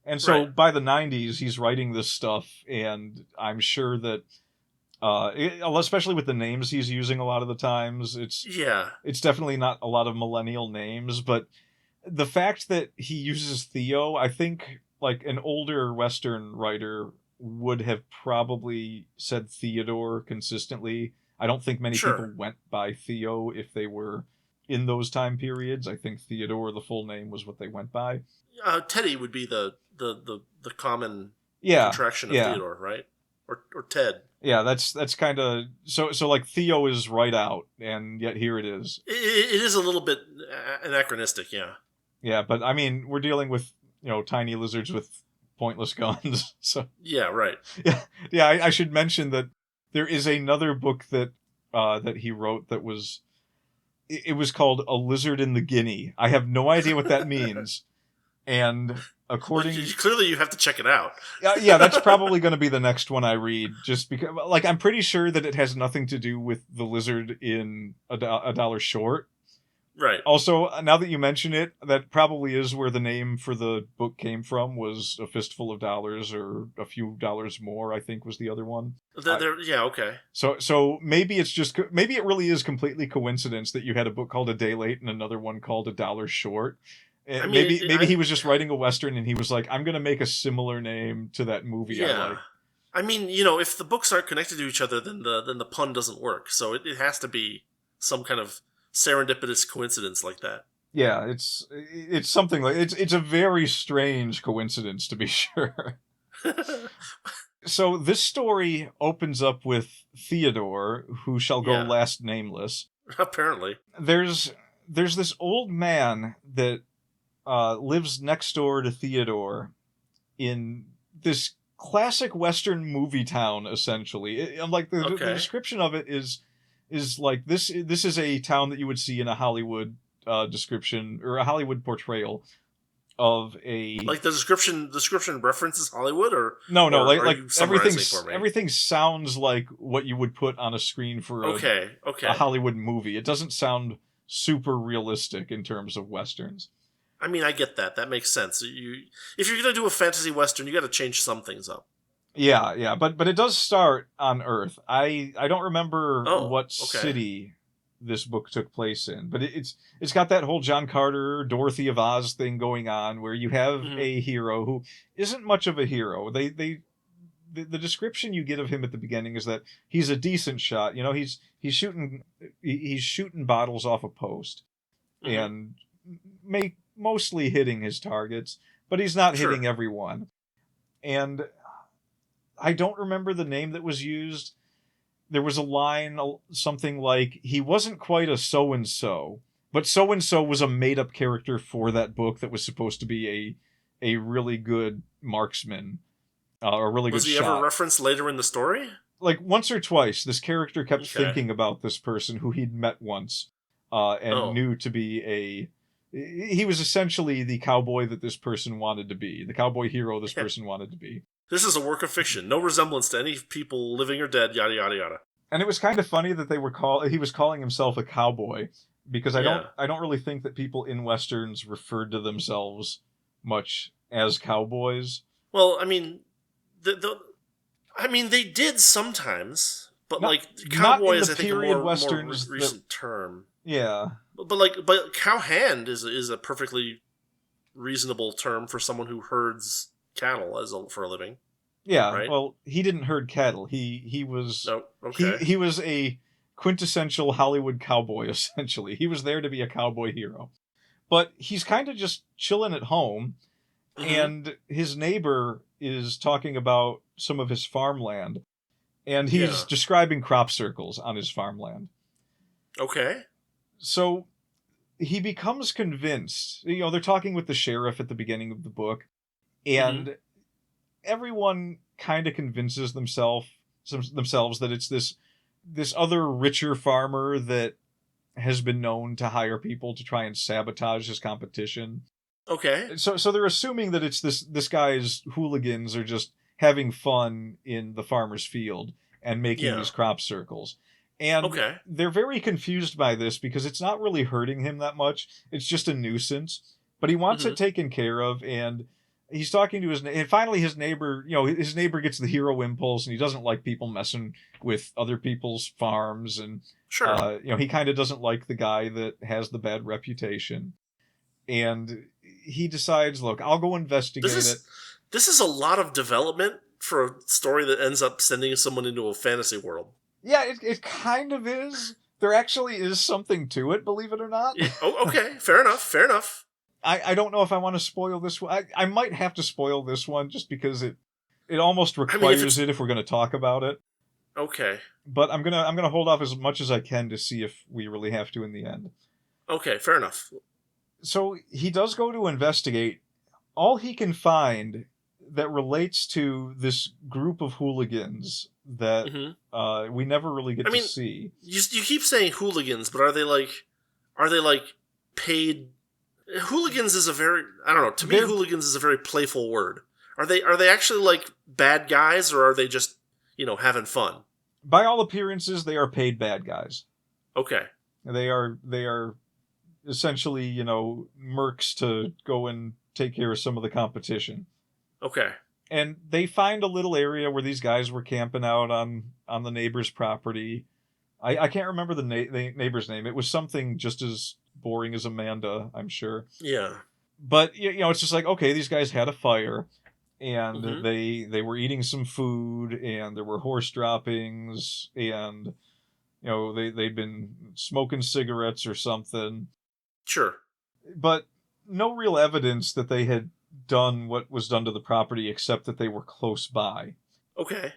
and so by the 90s he's writing this stuff, and I'm sure that especially with the names he's using a lot of the times, it's definitely not a lot of millennial names, but the fact that he uses Theo, I think like an older Western writer would have probably said Theodore consistently. I don't think many people went by Theo if they were in those time periods. I think Theodore, the full name, was what they went by. Teddy would be the common contraction of Theodore, right? Or Ted. Yeah, that's kind of so like Theo is right out, and yet here it is. It is a little bit anachronistic, yeah. Yeah, but I mean, we're dealing with tiny lizards with pointless guns, so yeah, right. Yeah. I should mention that there is another book that he wrote that was called A Lizard in the Guinea. I have no idea what that means, and clearly you have to check it out. Yeah, that's probably going to be the next one I read, just because like I'm pretty sure that it has nothing to do with the lizard in a dollar short. Right. Also, now that you mention it, that probably is where the name for the book came from, was A Fistful of Dollars, or A Few Dollars More, I think was the other one. Yeah, okay. So maybe maybe it really is completely coincidence that you had a book called A Day Late and another one called A Dollar Short. I mean, maybe he was just writing a Western and he was like, I'm going to make a similar name to that movie I like. I mean, if the books aren't connected to each other, then the pun doesn't work. So it has to be some kind of serendipitous coincidence like that. Yeah, it's something like it's a very strange coincidence, to be sure. So this story opens up with Theodore, who shall go last nameless. Apparently, there's this old man that lives next door to Theodore in this classic Western movie town. Essentially, the description of it is like this is a town that you would see in a Hollywood description or a Hollywood portrayal of a, like the description references Hollywood, or no like everything sounds like what you would put on a screen for a Hollywood movie. It doesn't sound super realistic in terms of Westerns. I mean, I get that. That makes sense. If you're going to do a fantasy Western, you got to change some things up. Yeah, but it does start on Earth. I don't remember what city this book took place in, but it's got that whole John Carter, Dorothy of Oz thing going on, where you have a hero who isn't much of a hero. The description you get of him at the beginning is that he's a decent shot. He's shooting bottles off a post and mostly hitting his targets, but he's not hitting everyone. And I don't remember the name that was used. There was a line, something like, he wasn't quite a so-and-so, but so-and-so was a made-up character for that book that was supposed to be a really good marksman, a really good shot. Was he ever referenced later in the story? Like, once or twice, this character kept thinking about this person who he'd met once, and knew to be he was essentially the cowboy that this person wanted to be, the cowboy hero this person wanted to be. This is a work of fiction. No resemblance to any people living or dead, yada, yada, yada. And it was kind of funny that he was calling himself a cowboy, because I don't really think that people in Westerns referred to themselves much as cowboys. Well, I mean, they did sometimes, but cowboy is, I think, a more recent term. Yeah. But cowhand is a perfectly reasonable term for someone who herds cattle for a living. Yeah, right? Well, he didn't herd cattle. He was he was a quintessential Hollywood cowboy, essentially. He was there to be a cowboy hero. But he's kind of just chilling at home, and his neighbor is talking about some of his farmland, And he's Yeah. describing crop circles on his farmland. Okay. So he becomes convinced, they're talking with the sheriff at the beginning of the book, Mm-hmm. and everyone kind of convinces themselves that it's this other richer farmer that has been known to hire people to try and sabotage his competition. Okay. So they're assuming that it's this guy's hooligans are just having fun in the farmer's field and making Yeah. these crop circles. And Okay. they're very confused by this because it's not really hurting him that much. It's just a nuisance. But he wants Mm-hmm. it taken care of, and he's talking to and finally his neighbor, his neighbor gets the hero impulse, and he doesn't like people messing with other people's farms, and Sure. he kind of doesn't like the guy that has the bad reputation. And he decides, look, I'll go investigate it. This is a lot of development for a story that ends up sending someone into a fantasy world. Yeah, it kind of is. There actually is something to it, believe it or not. Okay, fair enough. I don't know if I want to spoil this one. I might have to spoil this one just because it almost requires it if we're going to talk about it. Okay. But I'm gonna hold off as much as I can to see if we really have to in the end. Okay, fair enough. So he does go to investigate. All he can find that relates to this group of hooligans that we never really get to see. You keep saying hooligans, but are they like paid? Hooligans is a very, I don't know. To me, hooligans is a very playful word. Are they actually like bad guys, or are they just having fun? By all appearances, they are paid bad guys. Okay. They are essentially mercs to go and take care of some of the competition. Okay. And they find a little area where these guys were camping out on the neighbor's property. I can't remember the neighbor's name. It was something just as boring as Amanda, I'm sure. Yeah. But it's just like, okay, these guys had a fire, and they were eating some food, and there were horse droppings, and they'd been smoking cigarettes or something. Sure. But no real evidence that they had done what was done to the property, except that they were close by. Okay.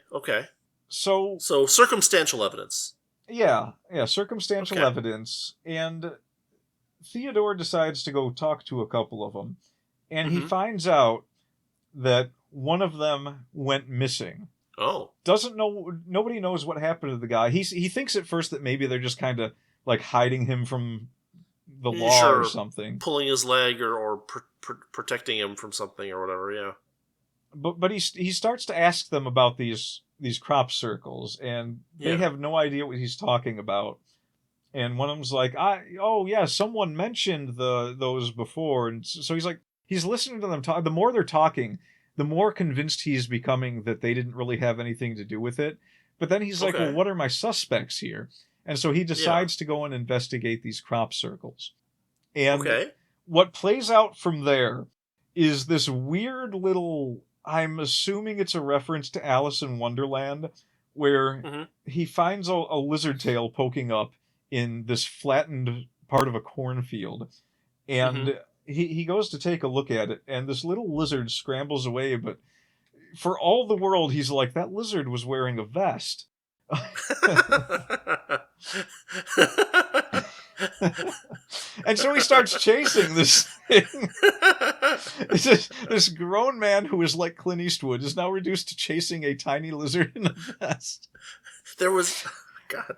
So circumstantial evidence. Yeah, circumstantial evidence. And Theodore decides to go talk to a couple of them, and he finds out that one of them went missing. Oh. Nobody knows what happened to the guy. He thinks at first that maybe they're just kind of like hiding him from the law or something. Pulling his leg or protecting him from something or whatever, yeah. But he starts to ask them about these crop circles, and they have no idea what he's talking about. And one of them's like, someone mentioned those before. And so he's listening to them talk. The more they're talking, the more convinced he's becoming that they didn't really have anything to do with it. But then he's like, well, what are my suspects here? And so he decides to go and investigate these crop circles. And what plays out from there is this weird little, I'm assuming it's a reference to Alice in Wonderland, where he finds a lizard tail poking up in this flattened part of a cornfield. And he goes to take a look at it, and this little lizard scrambles away, but for all the world, he's like, that lizard was wearing a vest. And so he starts chasing this thing. This grown man who is like Clint Eastwood is now reduced to chasing a tiny lizard in a vest. There was... God.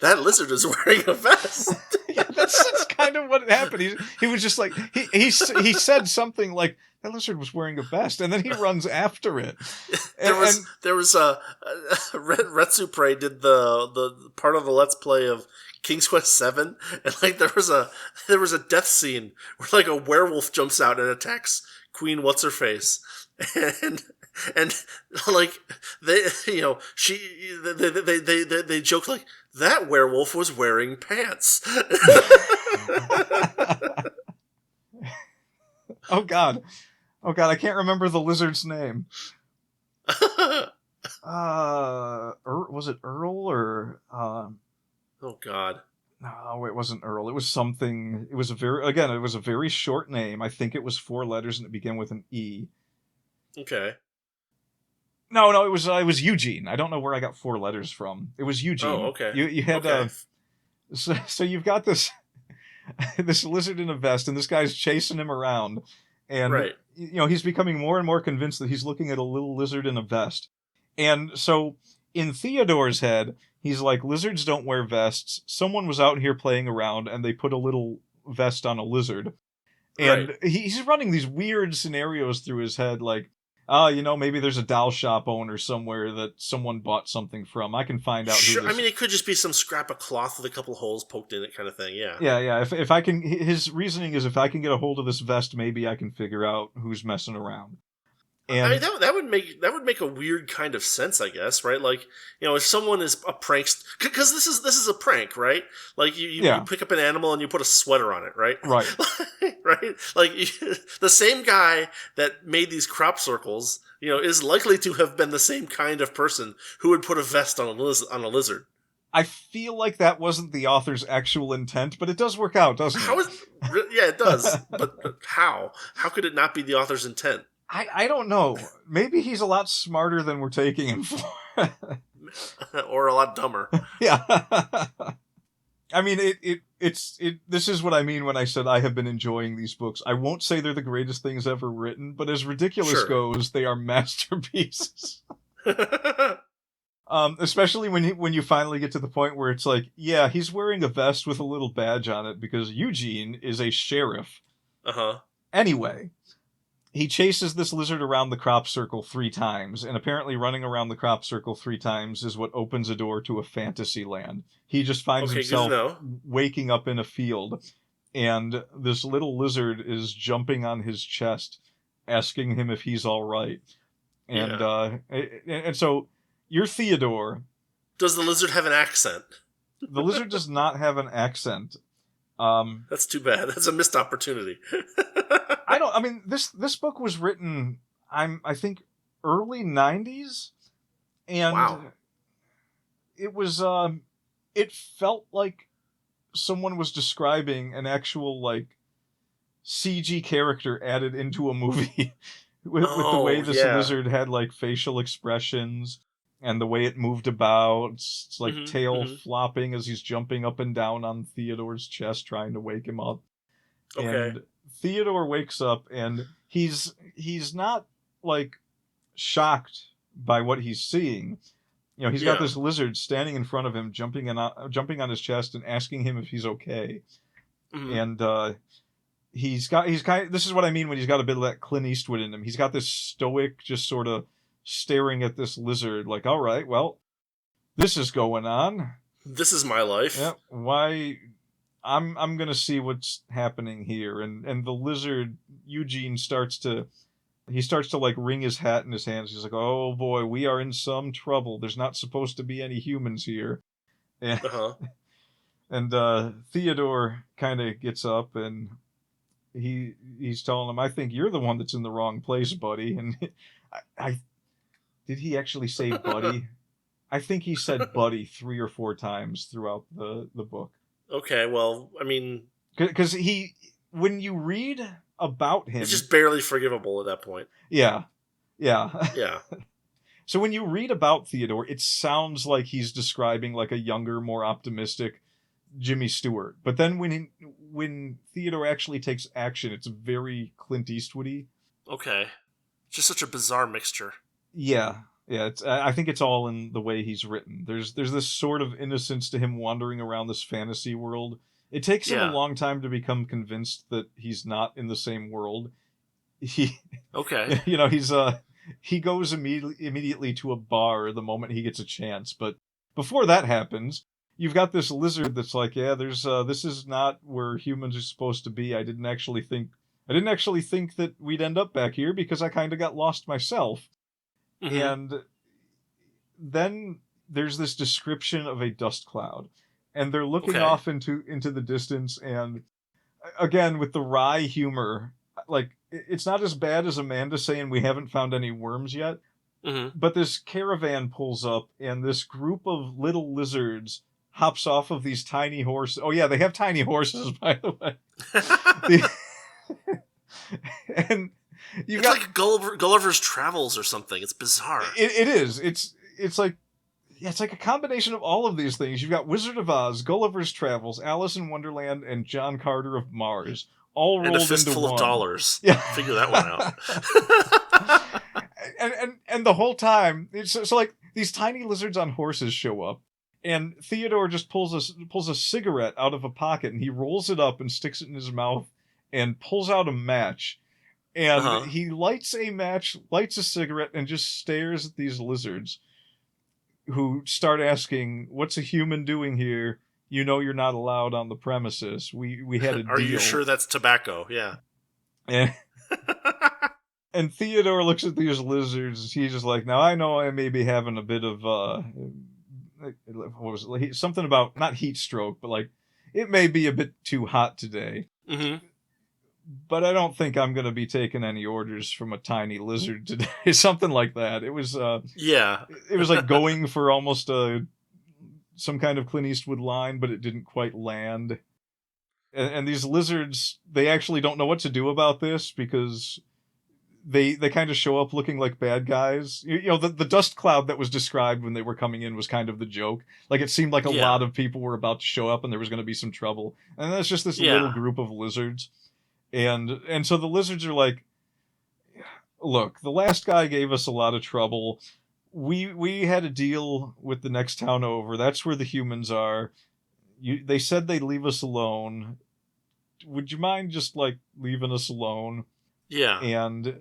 That lizard is wearing a vest. Yeah, that's kind of what happened. He was just like, he said something like, that lizard was wearing a vest, and then he runs after it. There was Retsupre did the part of the Let's Play of King's Quest 7, and like there was a death scene where like a werewolf jumps out and attacks Queen What's-Her-Face, and like they joke like that werewolf was wearing pants. Oh God, I can't remember the lizard's name. Was it Earl or? Oh God. No, it wasn't Earl. It was something. It was a very short name. I think it was 4 letters and it began with an E. Okay. No, it was Eugene. I don't know where I got 4 letters from. It was Eugene. Oh, okay. You had Okay. so you've got this this lizard in a vest, and this guy's chasing him around, and Right. he's becoming more and more convinced that he's looking at a little lizard in a vest. And so in Theodore's head, he's like, lizards don't wear vests. Someone was out here playing around, and they put a little vest on a lizard. And Right. he's running these weird scenarios through his head, like, maybe there's a doll shop owner somewhere that someone bought something from. I can find out who Sure. this... I mean, it could just be some scrap of cloth with a couple holes poked in it, kind of thing. Yeah. Yeah. If I can, his reasoning is, if I can get a hold of this vest, maybe I can figure out who's messing around. I mean, And that would make a weird kind of sense, I guess, right? Like, if someone is a prankster, because this is a prank, right? Like you pick up an animal and you put a sweater on it, right? Right. Right? Like the same guy that made these crop circles, is likely to have been the same kind of person who would put a vest on a lizard. I feel like that wasn't the author's actual intent, but it does work out, doesn't How it? yeah, it does. But how? How could it not be the author's intent? I don't know. Maybe he's a lot smarter than we're taking him for. Or a lot dumber. Yeah. I mean, this is what I mean when I said I have been enjoying these books. I won't say they're the greatest things ever written, but as ridiculous Sure. goes, they are masterpieces. Especially when you finally get to the point where it's like, yeah, he's wearing a vest with a little badge on it because Eugene is a sheriff. Uh-huh. Anyway, he chases this lizard around the crop circle 3 times, and apparently running around the crop circle 3 times is what opens a door to a fantasy land. He just finds Okay, good to himself know. waking up in a field, and this little lizard is jumping on his chest, asking him if he's all right. And and so you're Theodore. Does the lizard have an accent? The lizard does not have an accent. That's too bad. That's a missed opportunity. I mean, this book was written, I think, early 90s, and Wow. it was, it felt like someone was describing an actual, like, CG character added into a movie with the way this lizard had, like, facial expressions and the way it moved about. It's like tail flopping as he's jumping up and down on Theodore's chest trying to wake him up. Okay. And Theodore wakes up, and he's not, like, shocked by what he's seeing. He's got this lizard standing in front of him, jumping on his chest and asking him if he's okay. Mm-hmm. And this is what I mean when he's got a bit of that Clint Eastwood in him. He's got this stoic, just sort of staring at this lizard, like, all right, well, this is going on. This is my life. Yeah, why? I'm gonna see what's happening here. And the lizard, Eugene, starts to like wring his hat in his hands. He's like, oh boy, we are in some trouble. There's not supposed to be any humans here. And, Uh-huh. and Theodore kind of gets up, and he's telling him, I think you're the one that's in the wrong place, buddy. And I did he actually say buddy? I think he said buddy 3 or 4 times throughout the book. Okay, well, I mean, Because when you read about him, it's just barely forgivable at that point. Yeah. Yeah. So when you read about Theodore, it sounds like he's describing like a younger, more optimistic Jimmy Stewart. But then when Theodore actually takes action, it's very Clint Eastwoody. Okay. Just such a bizarre mixture. Yeah. I think it's all in the way he's written. There's this sort of innocence to him wandering around this fantasy world. It takes him a long time to become convinced that he's not in the same world. Okay. He goes immediately to a bar the moment he gets a chance. But before that happens, you've got this lizard that's like, yeah, this is not where humans are supposed to be. I didn't actually think that we'd end up back here because I kind of got lost myself. Mm-hmm. And then there's this description of a dust cloud, and they're looking off into the distance, and again with the wry humor, like it's not as bad as Amanda saying we haven't found any worms yet, but this caravan pulls up, and this group of little lizards hops off of these tiny horses. Oh yeah, they have tiny horses, by the way. And It's like Gulliver's Travels or something. It's bizarre. It is. It's like it's like a combination of all of these things. You've got Wizard of Oz, Gulliver's Travels, Alice in Wonderland, and John Carter of Mars, all rolled into one. And a fistful of dollars. Yeah, figure that one out. and the whole time, so like these tiny lizards on horses show up, and Theodore just pulls a cigarette out of a pocket, and he rolls it up and sticks it in his mouth, and pulls out a match, and he lights a cigarette, and just stares at these lizards, who start asking, "What's a human doing here? You know you're not allowed on the premises. We had a deal." Are you sure that's tobacco? Yeah. And Theodore looks at these lizards. He's just like, "Now I know I may be having a bit of what was it? Something about not heat stroke, but like it may be a bit too hot today. Mm-hmm. But I don't think I'm going to be taking any orders from a tiny lizard today." Something like that. It was it was like going for almost some kind of Clint Eastwood line, but it didn't quite land. And these lizards, they actually don't know what to do about this, because they kind of show up looking like bad guys. You know, the dust cloud that was described when they were coming in was kind of the joke. Like, it seemed like a lot of people were about to show up and there was going to be some trouble. And that's just this little group of lizards. And so the lizards are like, "Look, the last guy gave us a lot of trouble. We had a deal with the next town over. That's where the humans are. They said they'd leave us alone. Would you mind just, like, leaving us alone?" Yeah. And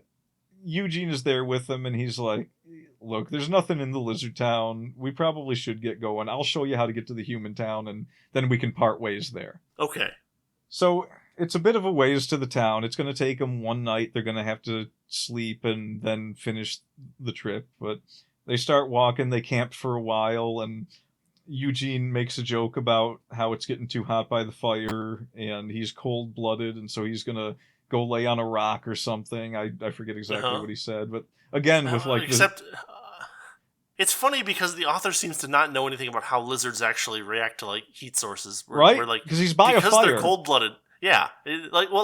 Eugene is there with them, and he's like, "Look, there's nothing in the lizard town. We probably should get going. I'll show you how to get to the human town, and then we can part ways there." Okay. So it's a bit of a ways to the town. It's going to take them one night. They're going to have to sleep and then finish the trip. But they start walking. They camp for a while, and Eugene makes a joke about how it's getting too hot by the fire, and he's cold-blooded, and so he's going to go lay on a rock or something. I forget exactly what he said. But again, with like... It's funny because the author seems to not know anything about how lizards actually react to, like, heat sources. Right? Like, because he's by a fire. Because they're cold-blooded. Yeah. If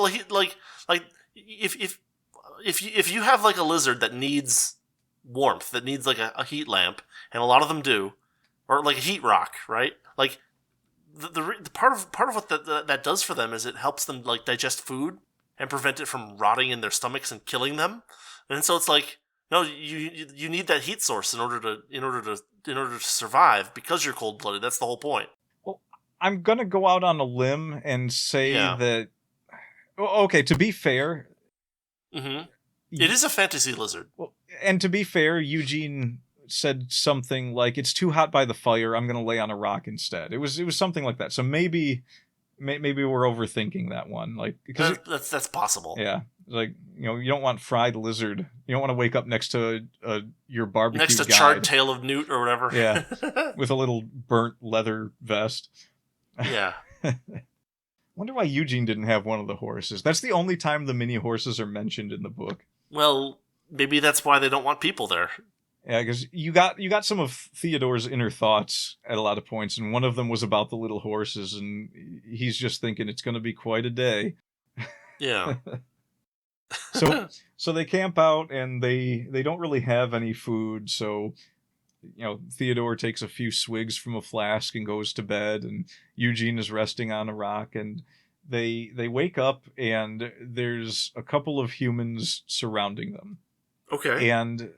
you have, like, a lizard that needs warmth, that needs, like, a heat lamp, and a lot of them do, or, like, a heat rock, right? Like, the part of what that does for them is it helps them, like, digest food and prevent it from rotting in their stomachs and killing them. And so it's like, no, you need that heat source in order to survive, because you're cold blooded. That's the whole point. Well, I'm gonna go out on a limb and say that. Okay, to be fair, it is a fantasy lizard. Well, and to be fair, Eugene said something like, "It's too hot by the fire. I'm gonna lay on a rock instead." It was something like that. So maybe we're overthinking that one. Like, because that's possible. Yeah. Like, you know, you don't want fried lizard. You don't want to wake up next to your barbecue next to guide. charred tail of newt or whatever. Yeah, with a little burnt leather vest. Yeah. Wonder why Eugene didn't have one of the horses. That's the only time the mini horses are mentioned in the book. Well, maybe that's why they don't want people there. Yeah, because you got some of Theodore's inner thoughts at a lot of points, and one of them was about the little horses, and he's just thinking it's going to be quite a day. Yeah. So they camp out, and they don't really have any food, so, you know, Theodore takes a few swigs from a flask and goes to bed, and Eugene is resting on a rock, and they wake up, and there's a couple of humans surrounding them. Okay. And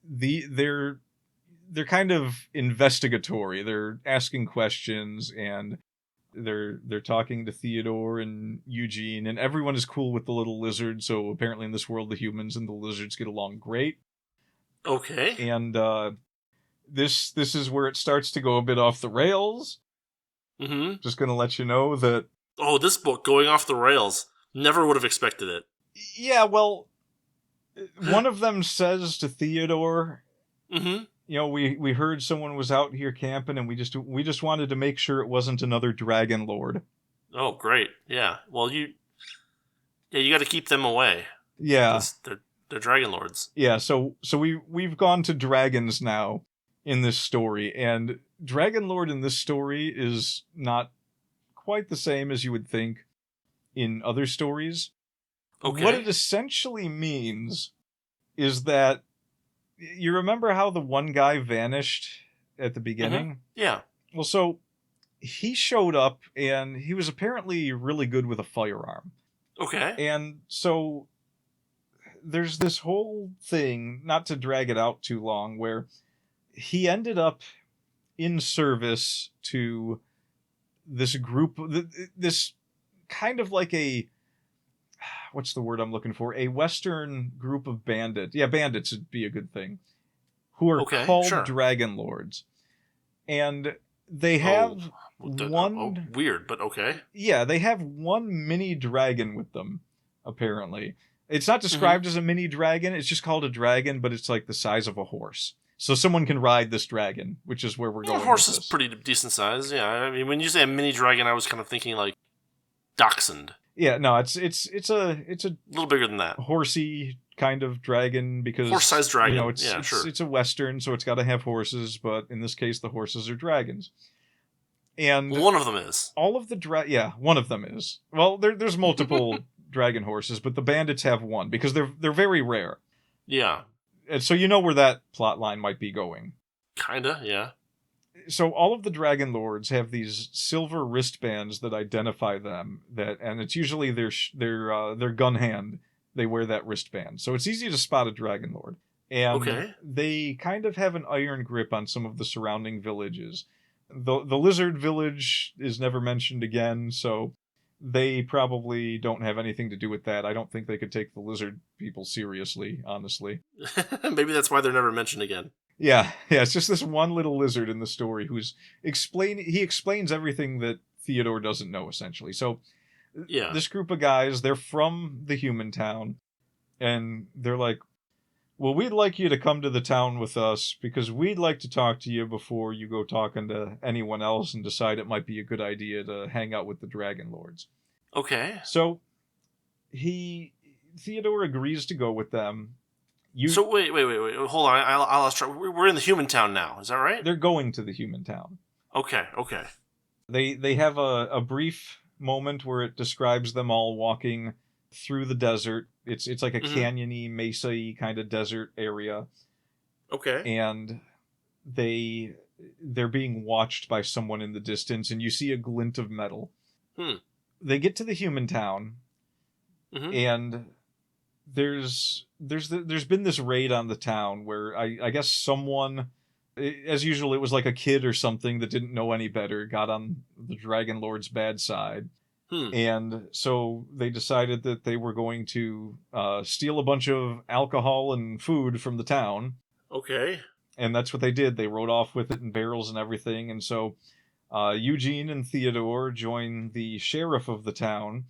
they're kind of investigatory. They're asking questions, and they're talking to Theodore and Eugene, and everyone is cool with the little lizard. So apparently in this world, the humans and the lizards get along great. Okay. And this is where it starts to go a bit off the rails. Mm-hmm. Just gonna let you know that. Oh, this book going off the rails. Never would have expected it. Yeah, well, one of them says to Theodore, you know, we heard someone was out here camping, and we just wanted to make sure it wasn't another dragon lord. Oh, great. Yeah. Well, you got to keep them away. Yeah. They're dragon lords. Yeah, so we've gone to dragons now in this story, and Dragon Lord in this story is not quite the same as you would think in other stories. Okay. What it essentially means is that you remember how the one guy vanished at the beginning? Yeah. Well, so he showed up and he was apparently really good with a firearm. Okay. And so there's this whole thing, not to drag it out too long, where he ended up in service to this group, this kind of like a, what's the word I'm looking for? A Western group of bandits. Yeah, bandits would be a good thing. Who are called sure. Dragon Lords. And they have one... weird, but okay. Yeah, they have one mini dragon with them, apparently. It's not described as a mini dragon, it's just called a dragon, but it's like the size of a horse. So someone can ride this dragon, which is where we're going. A horse is pretty decent size, yeah. I mean, when you say a mini dragon, I was kind of thinking like Dachshund. Yeah, no, it's a little bigger than that. Horsey kind of dragon, because horse-sized dragon. You know, it's a Western, so it's got to have horses, but in this case, the horses are dragons. And one of them is. All of the one of them is. Well, there's multiple dragon horses, but the bandits have one because they're very rare. Yeah. And so you know where that plot line might be going. Kinda, yeah. So all of the Dragon Lords have these silver wristbands that identify them, and it's usually their gun hand. They wear that wristband, so it's easy to spot a Dragon Lord. And they kind of have an iron grip on some of the surrounding villages. The lizard village is never mentioned again, so they probably don't have anything to do with that. I don't think they could take the lizard people seriously, honestly. Maybe that's why they're never mentioned again. Yeah, it's just this one little lizard in the story he explains everything that Theodore doesn't know, essentially. So this group of guys, they're from the human town, and they're like, well, we'd like you to come to the town with us because we'd like to talk to you before you go talking to anyone else and decide it might be a good idea to hang out with the Dragon Lords. Okay. So Theodore agrees to go with them. So wait, hold on. I'll try. We're in the human town now. Is that right? They're going to the human town. Okay. They have a brief moment where it describes them all walking through the desert. It's like a canyony, mesa-y kind of desert area. Okay. And they're being watched by someone in the distance, and you see a glint of metal. They get to the human town, and there's been this raid on the town where I guess someone, as usual, it was like a kid or something that didn't know any better, got on the Dragon Lord's bad side. And so they decided that they were going to steal a bunch of alcohol and food from the town. Okay. And that's what they did. They rode off with it in barrels and everything. And so Eugene and Theodore join the sheriff of the town.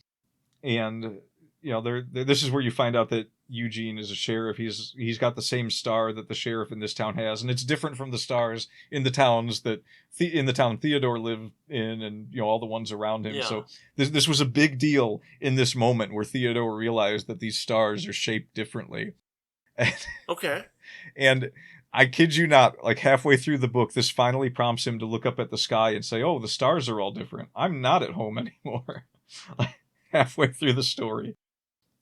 And, you know, this is where you find out that Eugene is a sheriff. He's got the same star that the sheriff in this town has, and it's different from the stars in the towns that in the town Theodore lived in, and you know all the ones around him. Yeah. So this was a big deal in this moment where Theodore realized that these stars are shaped differently. Okay. And I kid you not, like halfway through the book, this finally prompts him to look up at the sky and say, "Oh, the stars are all different. I'm not at home anymore." Halfway through the story.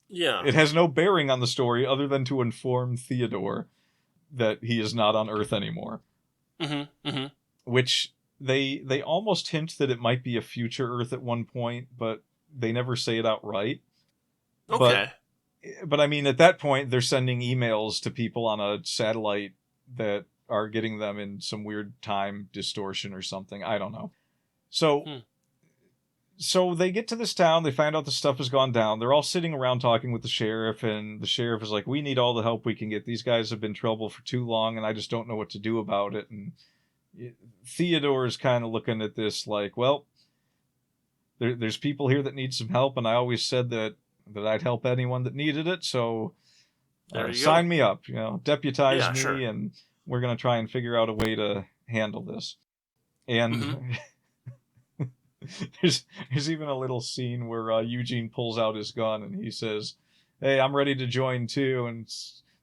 Yeah. It has no bearing on the story other than to inform Theodore that he is not on Earth anymore. Which they almost hint that it might be a future Earth at one point, but they never say it outright. Okay. But I mean, at that point, they're sending emails to people on a satellite that are getting them in some weird time distortion or something. I don't know. So they get to this town, they find out the stuff has gone down. They're all sitting around talking with the sheriff, and the sheriff is like, we need all the help we can get. These guys have been in trouble for too long, and I just don't know what to do about it. And Theodore is kind of looking at this like, well, there's people here that need some help, and I always said that I'd help anyone that needed it, so sign me up, you know, deputize me, sure. And we're going to try and figure out a way to handle this. And... There's even a little scene where Eugene pulls out his gun and he says, "Hey, I'm ready to join too." And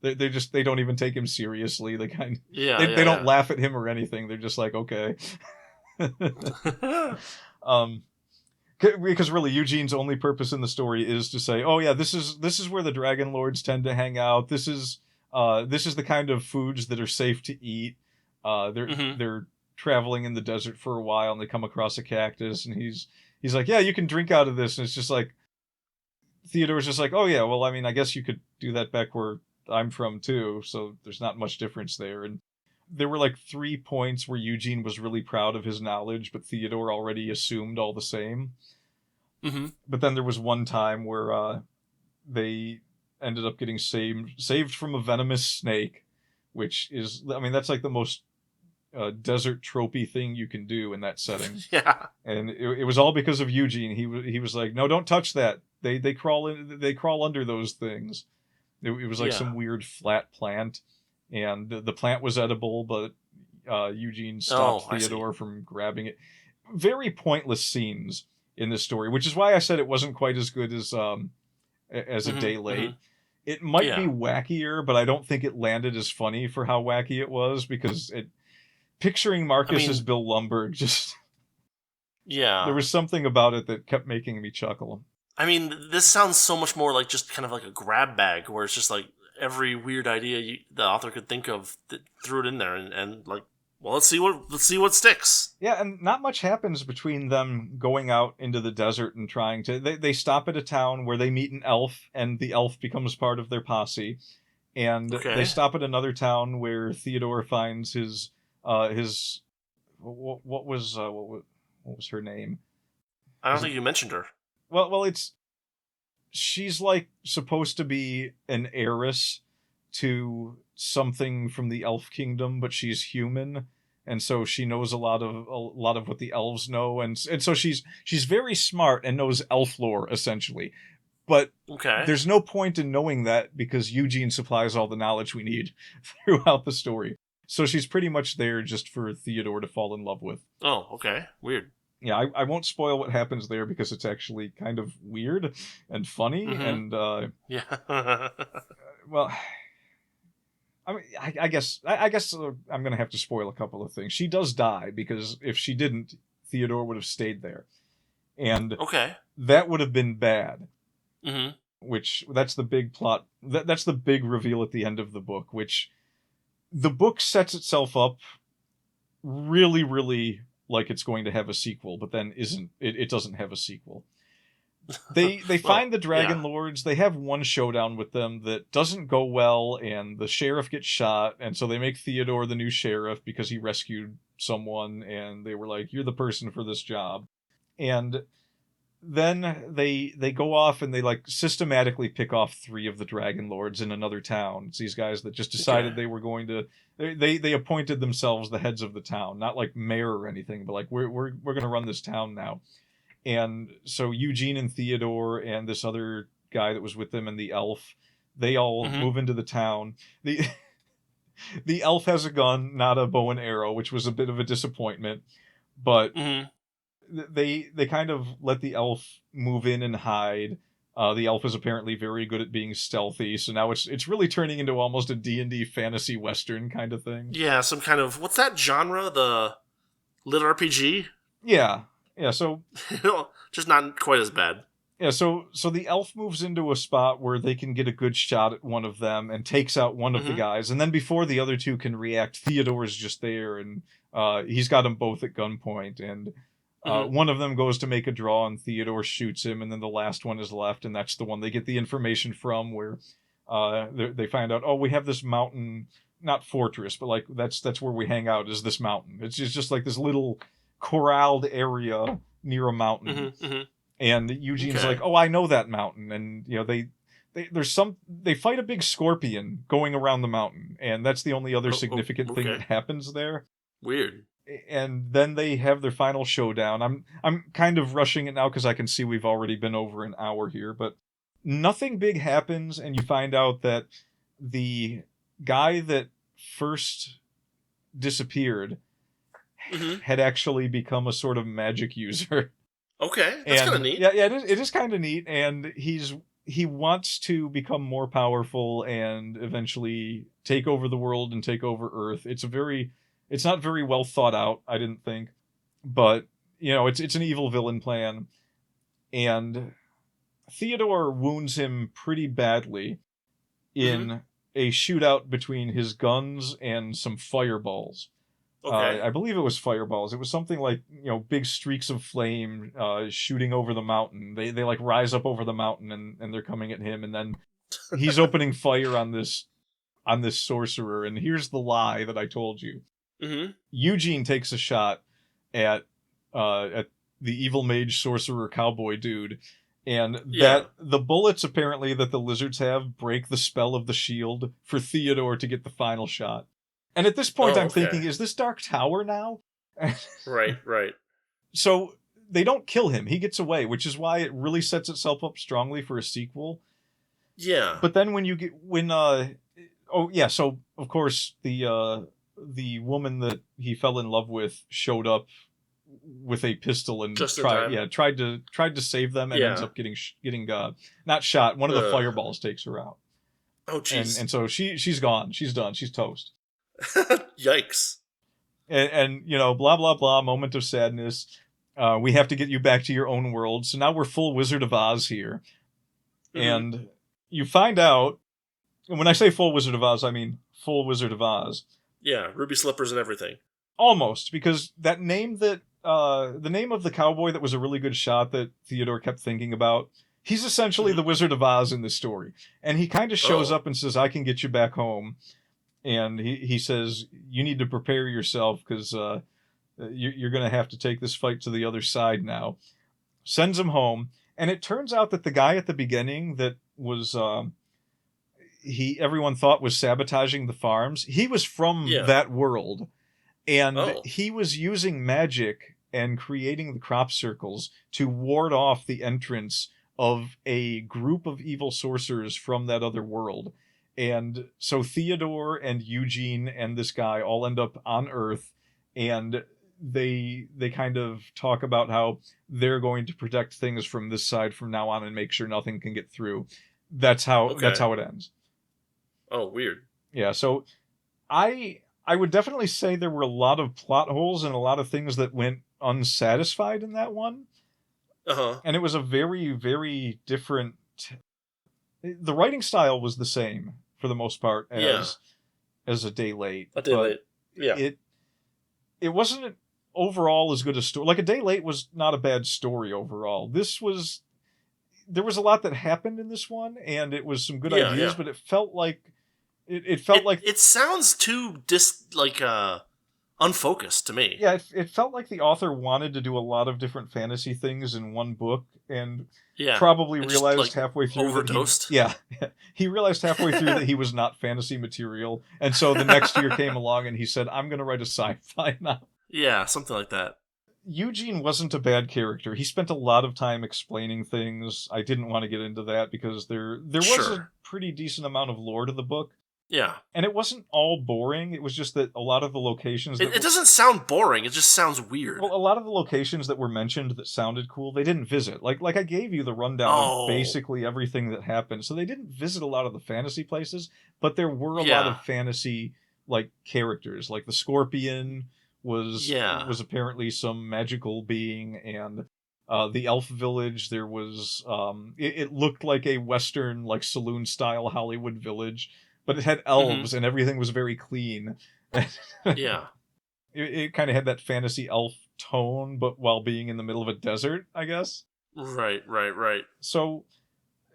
they don't even take him seriously. They don't laugh at him or anything. They're just like, okay. because really Eugene's only purpose in the story is to say, oh yeah, this is where the Dragon Lords tend to hang out. This is the kind of foods that are safe to eat. They're traveling in the desert for a while and they come across a cactus and he's like, yeah, you can drink out of this. And it's just like, Theodore's just like, oh yeah, well, I mean, I guess you could do that back where I'm from too. So there's not much difference there. And there were like 3 points where Eugene was really proud of his knowledge, but Theodore already assumed all the same. Mm-hmm. But then there was one time where they ended up getting saved from a venomous snake, which is, I mean, that's like the most desert tropey thing you can do in that setting. Yeah. And it was all because of Eugene. He was like, no, don't touch that. They crawl under those things. It was like some weird flat plant, and the plant was edible, but Eugene stopped Theodore from grabbing it. Very pointless scenes in this story, which is why I said it wasn't quite as good as A Day Late. It might be wackier, but I don't think it landed as funny for how wacky it was, because picturing Marcus as Bill Lumbergh just... Yeah. There was something about it that kept making me chuckle. I mean, this sounds so much more like just kind of like a grab bag, where it's just like every weird idea the author could think of, that threw it in there, and like, well, let's see what sticks. Yeah, and not much happens between them going out into the desert and trying to... They stop at a town where they meet an elf, and the elf becomes part of their posse. And they stop at another town where Theodore finds his what was her name? I don't think you mentioned her. Well, she's like supposed to be an heiress to something from the elf kingdom, but she's human, and so she knows a lot of what the elves know, and so she's very smart and knows elf lore essentially. But there's no point in knowing that because Eugene supplies all the knowledge we need throughout the story. So she's pretty much there just for Theodore to fall in love with. Oh, okay. Weird. Yeah, I won't spoil what happens there because it's actually kind of weird and funny, and well, I mean, I guess I'm gonna have to spoil a couple of things. She does die, because if she didn't, Theodore would have stayed there, and that would have been bad. Mm-hmm. Which that's the big plot. That's the big reveal at the end of the book, which the book sets itself up really, really like it's going to have a sequel, but then it doesn't have a sequel. They find the Dragon Lords. They have one showdown with them that doesn't go well, and the sheriff gets shot, and so they make Theodore the new sheriff because he rescued someone, and they were like, you're the person for this job. And then they go off and they like systematically pick off 3 of the Dragon Lords in another town. It's these guys that just decided they were going to... They appointed themselves the heads of the town. Not like mayor or anything, but like, we're going to run this town now. And so Eugene and Theodore and this other guy that was with them and the elf, they all move into the town. The elf has a gun, not a bow and arrow, which was a bit of a disappointment. But... They kind of let the elf move in and hide. The elf is apparently very good at being stealthy, so now it's really turning into almost a D&D fantasy western kind of thing. Yeah, some kind of... What's that genre? The lit RPG? Yeah, so... Just not quite as bad. Yeah, so the elf moves into a spot where they can get a good shot at one of them and takes out one of the guys, and then before the other 2 can react, Theodore's just there, and he's got them both at gunpoint, and... one of them goes to make a draw and Theodore shoots him, and then the last one is left, and that's the one they get the information from, where they find out, oh, we have this mountain, not fortress, but like that's where we hang out, is this mountain. It's just like this little corralled area near a mountain. And Eugene's like, oh, I know that mountain, and you know they fight a big scorpion going around the mountain, and that's the only other significant thing that happens there. Weird. And then they have their final showdown. I'm kind of rushing it now because I can see we've already been over an hour here, but nothing big happens, and you find out that the guy that first disappeared had actually become a sort of magic user. Okay, that's kind of neat. Yeah, it is kind of neat, and he wants to become more powerful and eventually take over the world and take over Earth. It's not very well thought out, I didn't think, but you know, it's an evil villain plan. and Theodore wounds him pretty badly in a shootout between his guns and some fireballs. Okay. I believe it was fireballs. It was something like, big streaks of flame shooting over the mountain. They like rise up over the mountain and they're coming at him, and then he's opening fire on this sorcerer. And here's the lie that I told you. Mm-hmm. Eugene takes a shot at the evil mage sorcerer cowboy dude, and that the bullets apparently that the lizards have break the spell of the shield for Theodore to get the final shot. And at this point, I'm thinking, is this Dark Tower now? Right. So they don't kill him. He gets away, which is why it really sets itself up strongly for a sequel. Yeah. But then so of course the woman that he fell in love with showed up with a pistol and tried to save them, and ends up getting not shot. One of the fireballs takes her out. Oh, jeez. And so she's gone. She's done. She's toast. Yikes. And blah blah blah. Moment of sadness. We have to get you back to your own world. So now we're full Wizard of Oz here, and you find out. And when I say full Wizard of Oz, I mean full Wizard of Oz. Yeah, ruby slippers and everything. Almost, because that name the name of the cowboy that was a really good shot that Theodore kept thinking about, he's essentially the Wizard of Oz in this story. And he kind of shows up and says, I can get you back home. And he says, you need to prepare yourself because you're going to have to take this fight to the other side now. Sends him home. And it turns out that the guy at the beginning that was... everyone thought was sabotaging the farms. He was from that world, and he was using magic and creating the crop circles to ward off the entrance of a group of evil sorcerers from that other world. And so Theodore and Eugene and this guy all end up on Earth, and they kind of talk about how they're going to protect things from this side from now on and make sure nothing can get through. That's how it ends. Oh, weird. Yeah, so I would definitely say there were a lot of plot holes and a lot of things that went unsatisfied in that one. Uh-huh. And it was a very, very different... The writing style was the same, for the most part, as A Day Late. A Day Late, yeah. It wasn't overall as good a story. Like, A Day Late was not a bad story overall. There was a lot that happened in this one, and it was some good ideas, but it felt like... It sounds too unfocused to me. Yeah, it felt like the author wanted to do a lot of different fantasy things in one book, and probably realized halfway through overdosed. He realized halfway through that he was not fantasy material, and so the next year came along and he said, I'm going to write a sci-fi now. Yeah, something like that. Eugene wasn't a bad character. He spent a lot of time explaining things. I didn't want to get into that because there was a pretty decent amount of lore to the book. Yeah. And it wasn't all boring. It was just that a lot of the locations... It doesn't sound boring. It just sounds weird. Well, a lot of the locations that were mentioned that sounded cool, they didn't visit. Like I gave you the rundown of basically everything that happened. So they didn't visit a lot of the fantasy places, but there were a lot of fantasy characters. Like the Scorpion was apparently some magical being, and the elf village, there was... it looked like a Western, saloon-style Hollywood village. But it had elves, and everything was very clean. Yeah. It kind of had that fantasy elf tone, but while being in the middle of a desert, I guess. Right. So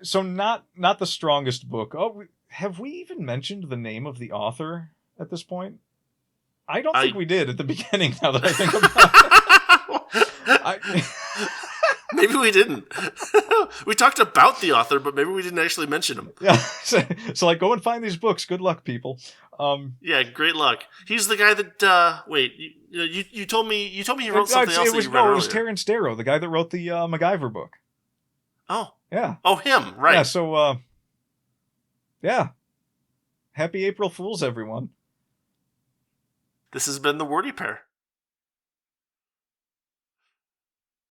not the strongest book. Oh, have we even mentioned the name of the author at this point? I don't think we did at the beginning, now that I think about it. Maybe we didn't. We talked about the author, but maybe we didn't actually mention him. Yeah. So go and find these books. Good luck, people. Yeah, great luck. He's the guy that. Wait, you told me he wrote something else. It was Terrence Darrow, the guy that wrote the MacGyver book. Oh. Yeah. Oh, him. Right. Yeah. So. Yeah. Happy April Fools, everyone. This has been the Wordy Pair.